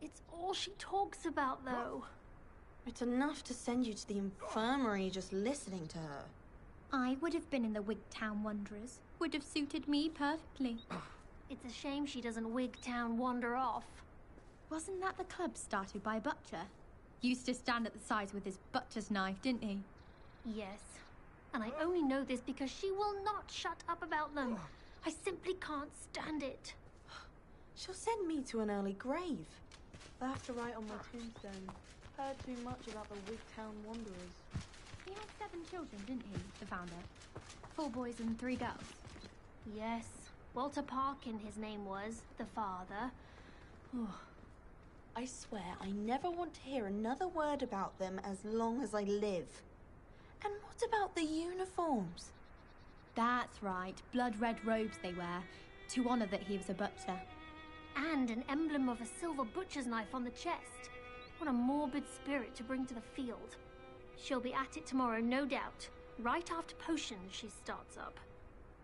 It's all she talks about, though. It's enough to send you to the infirmary just listening to her. I would have been in the Wigtown Wanderers. Would have suited me perfectly. It's a shame she doesn't Wigtown wander off. Wasn't that the club started by a butcher? Used to stand at the sides with his butcher's knife, didn't he? Yes. And I only know this because she will not shut up about them. I simply can't stand it. She'll send me to an early grave. I have to write on my tombstone. Heard too much about the Wigtown Wanderers. He had 7 children, didn't he, the founder? 4 boys and 3 girls. Yes. Walter Parkin, his name was, the father. I swear I never want to hear another word about them as long as I live. And what about the uniforms? That's right. Blood red robes they wear, to honour that he was a butcher. And an emblem of a silver butcher's knife on the chest. What a morbid spirit to bring to the field. She'll be at it tomorrow, no doubt. Right after potions she starts up.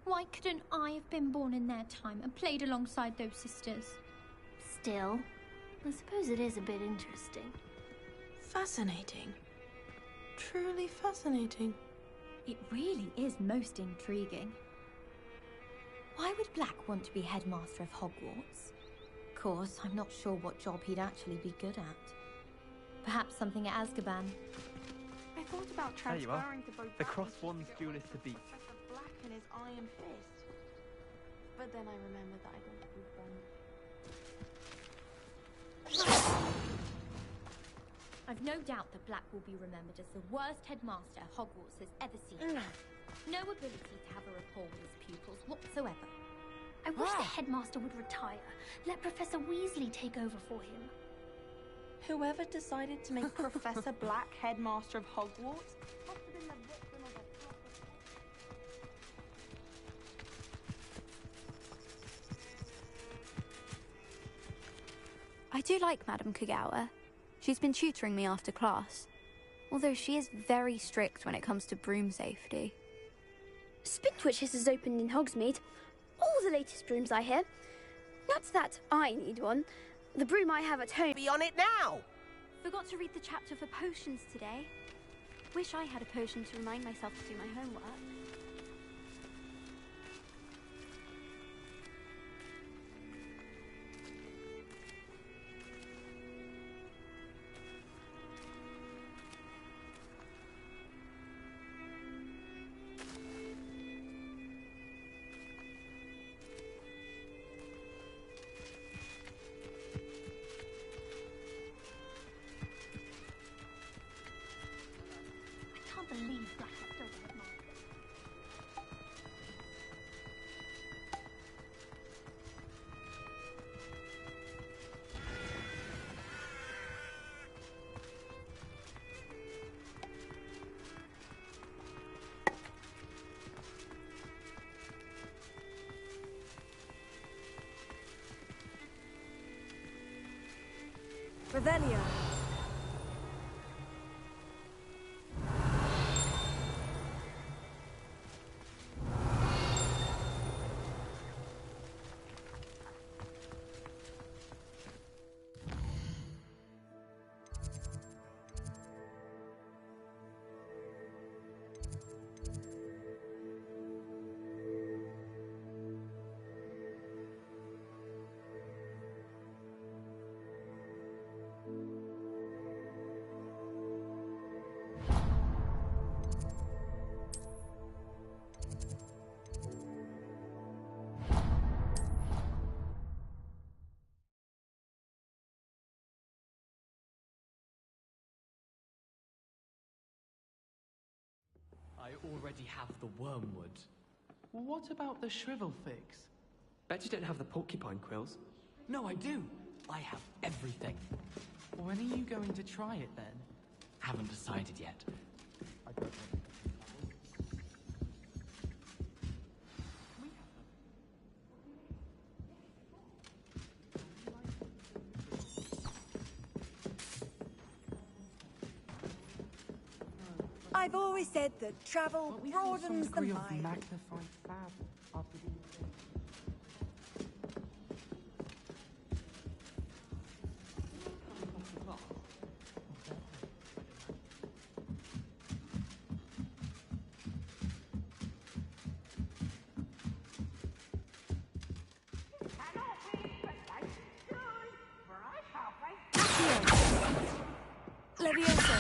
Why couldn't I have been born in their time and played alongside those sisters? Still, I suppose it is a bit interesting. Fascinating. Truly fascinating. It really is most intriguing. Why would Black want to be headmaster of Hogwarts? Of course, I'm not sure what job he'd actually be good at. Perhaps something at Azkaban. I thought about There you are. transferring to both The Cross One's duelist to beat. Professor Black and his iron fist. But then I remembered that I don't prove them. I've no doubt that Black will be remembered as the worst headmaster Hogwarts has ever seen. No ability to have a rapport with his pupils whatsoever. I wish the headmaster would retire. Let Professor Weasley take over for him. Whoever decided to make Professor Black headmaster of Hogwarts must have been the victim of a... I do like Madame Kagawa. She's been tutoring me after class, although she is very strict when it comes to broom safety. Spintwitches has opened in Hogsmeade. All the latest brooms, I hear. Not that I need one. The broom I have at home... Be on it now! Forgot to read the chapter for potions today. Wish I had a potion to remind myself to do my homework. Believe Black has still got Marcus. Revelio. I already have the wormwood. What about the shrivel fix? Bet you don't have the porcupine quills. No, I do. I have everything. When are you going to try it then? Haven't decided yet. I don't know. I've always said that travel broadens the mind. Magnified fab after the... Levioso.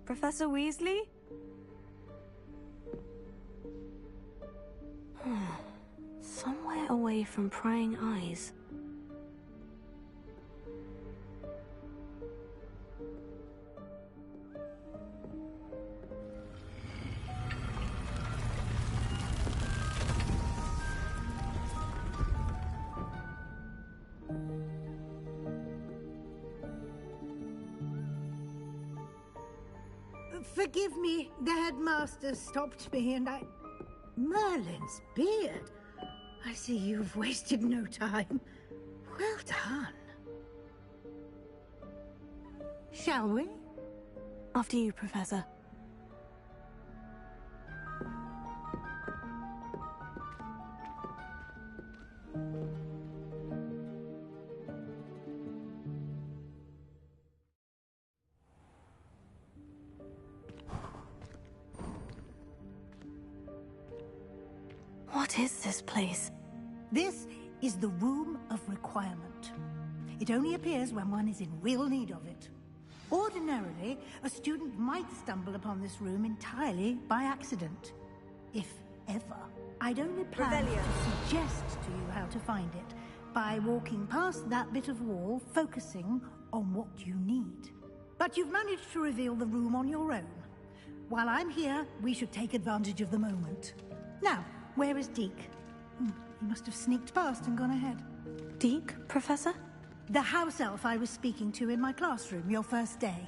Professor Weasley? Somewhere away from prying eyes. Forgive me, the headmaster stopped me and I... Merlin's beard. I see you've wasted no time. Well done. Shall we? After you, Professor. What is this place? This is the Room of Requirement. It only appears when one is in real need of it. Ordinarily, a student might stumble upon this room entirely by accident. If ever. I'd only plan to suggest to you how to find it by walking past that bit of wall, focusing on what you need. But you've managed to reveal the room on your own. While I'm here, we should take advantage of the moment. Now, where is Deke? He must have sneaked past and gone ahead. Deke, Professor? The house elf I was speaking to in my classroom your first day.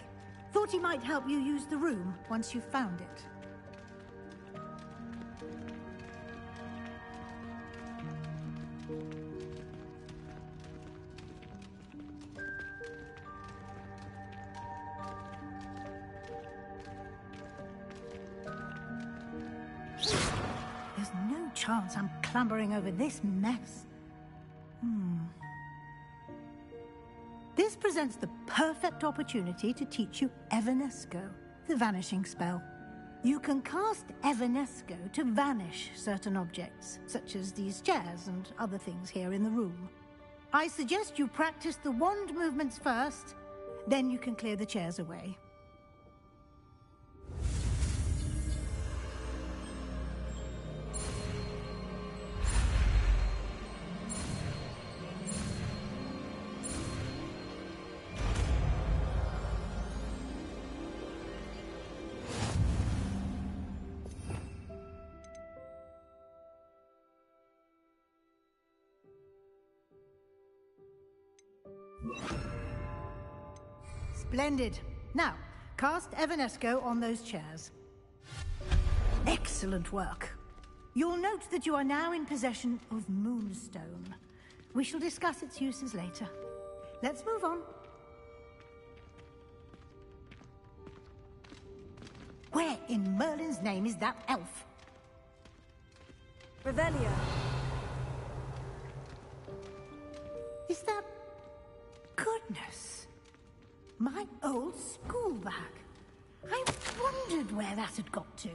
Thought he might help you use the room once you've found it. There's no chance I'm clambering over this mess. This presents the perfect opportunity to teach you Evanesco, the vanishing spell. You can cast Evanesco to vanish certain objects, such as these chairs and other things here in the room. I suggest you practice the wand movements first, then you can clear the chairs away. Splendid. Now, cast Evanesco on those chairs. Excellent work. You'll note that you are now in possession of Moonstone. We shall discuss its uses later. Let's move on. Where in Merlin's name is that elf? Revelio. Is that... Goodness. My old school bag. I wondered where that had got to.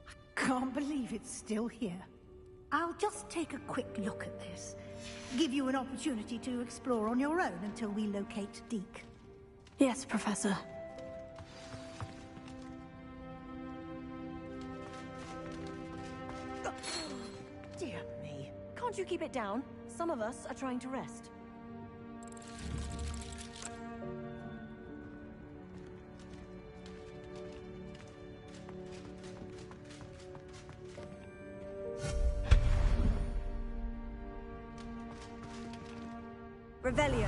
I can't believe it's still here. I'll just take a quick look at this. Give you an opportunity to explore on your own until we locate Deke. Yes, Professor. Dear me. Can't you keep it down? Some of us are trying to rest. Revelio.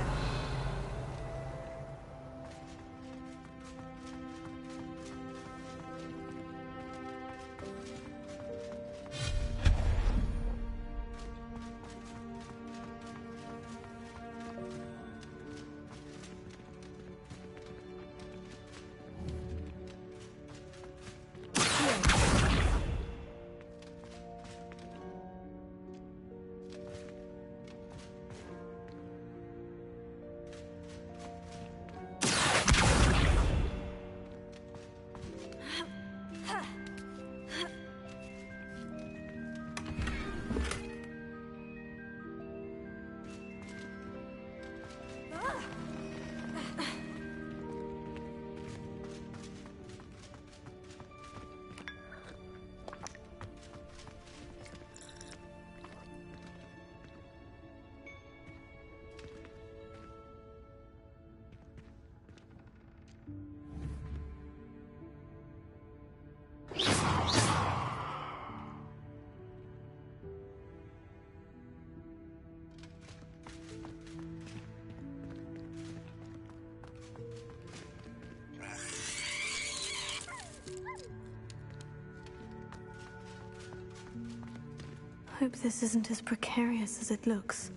Hope this isn't as precarious as it looks.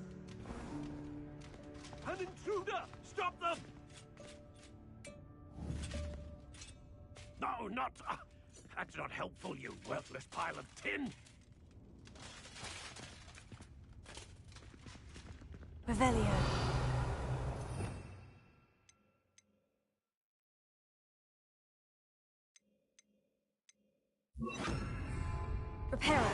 An intruder! Stop them! No, not... that's not helpful, you worthless pile of tin! Revelio. Reparo.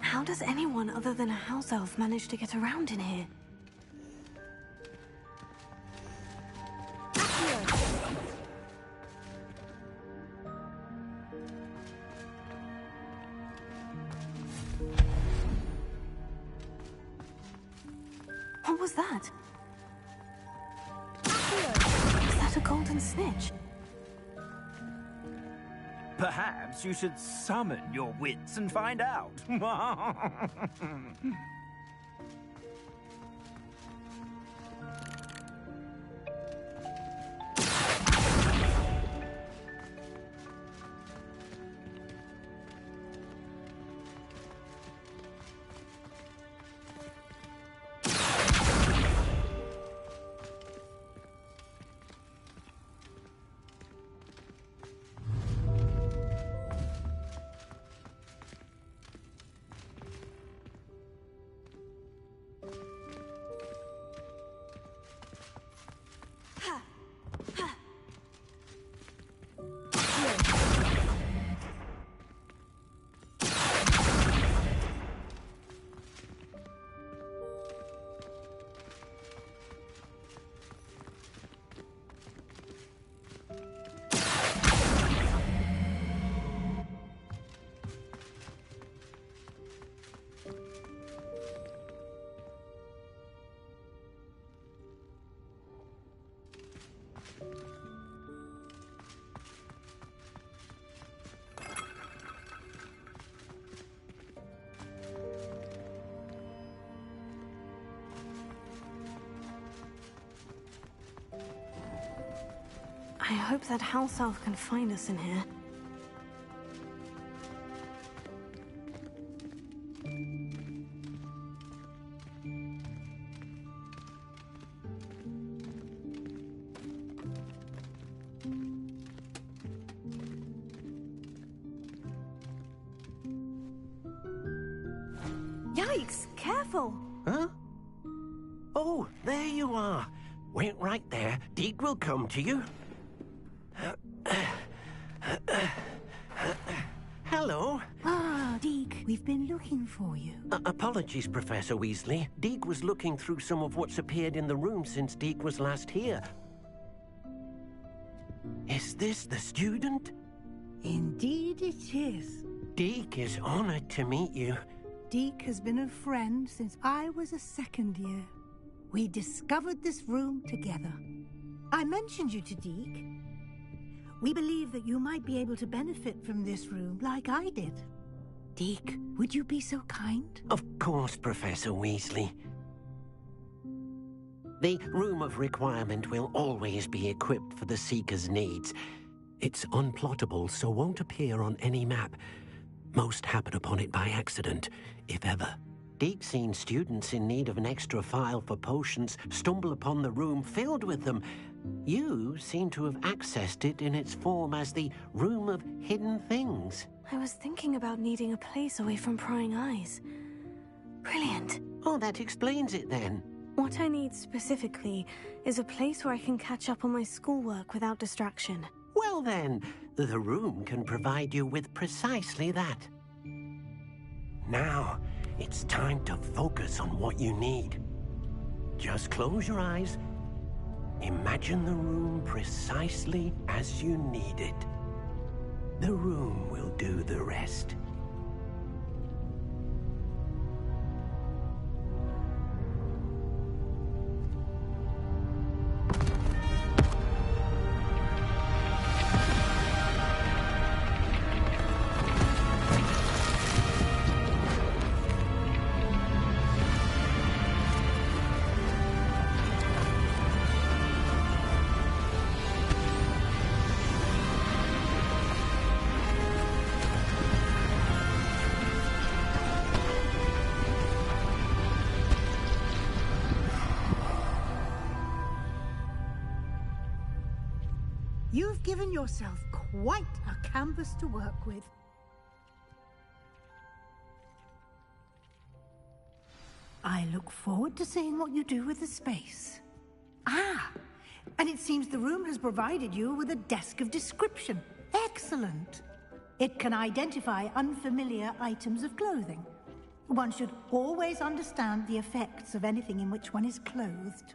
How does anyone other than a house elf manage to get around in here? What was that? Is that a golden snitch? Perhaps you should summon your wits and find out. I hope that house elf can find us in here. Yikes! Careful! Huh? Oh, there you are. Wait right there. Deke will come to you. Hello. Ah, Deke, we've been looking for you. Apologies, Professor Weasley. Deke was looking through some of what's appeared in the room since Deke was last here. Is this the student? Indeed it is. Deke is honored to meet you. Deke has been a friend since I was a second year. We discovered this room together. I mentioned you to Deke. We believe that you might be able to benefit from this room like I did. Deke, would you be so kind? Of course, Professor Weasley. The Room of Requirement will always be equipped for the Seeker's needs. It's unplottable, so won't appear on any map. Most happen upon it by accident, if ever. Deke's seen students in need of an extra file for potions stumble upon the room filled with them. You seem to have accessed it in its form as the Room of Hidden Things. I was thinking about needing a place away from prying eyes. Brilliant. Oh, that explains it then. What I need specifically is a place where I can catch up on my schoolwork without distraction. Well then, the room can provide you with precisely that. Now, it's time to focus on what you need. Just close your eyes. Imagine the room precisely as you need it. The room will do the rest. You've given yourself quite a canvas to work with. I look forward to seeing what you do with the space. Ah, and it seems the room has provided you with a desk of description. Excellent. It can identify unfamiliar items of clothing. One should always understand the effects of anything in which one is clothed.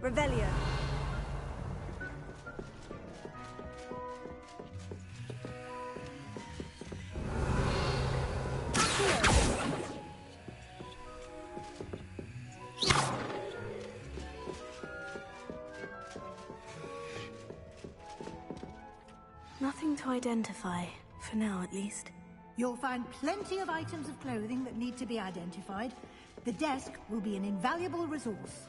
Revelio. Nothing to identify, for now at least. You'll find plenty of items of clothing that need to be identified. The desk will be an invaluable resource.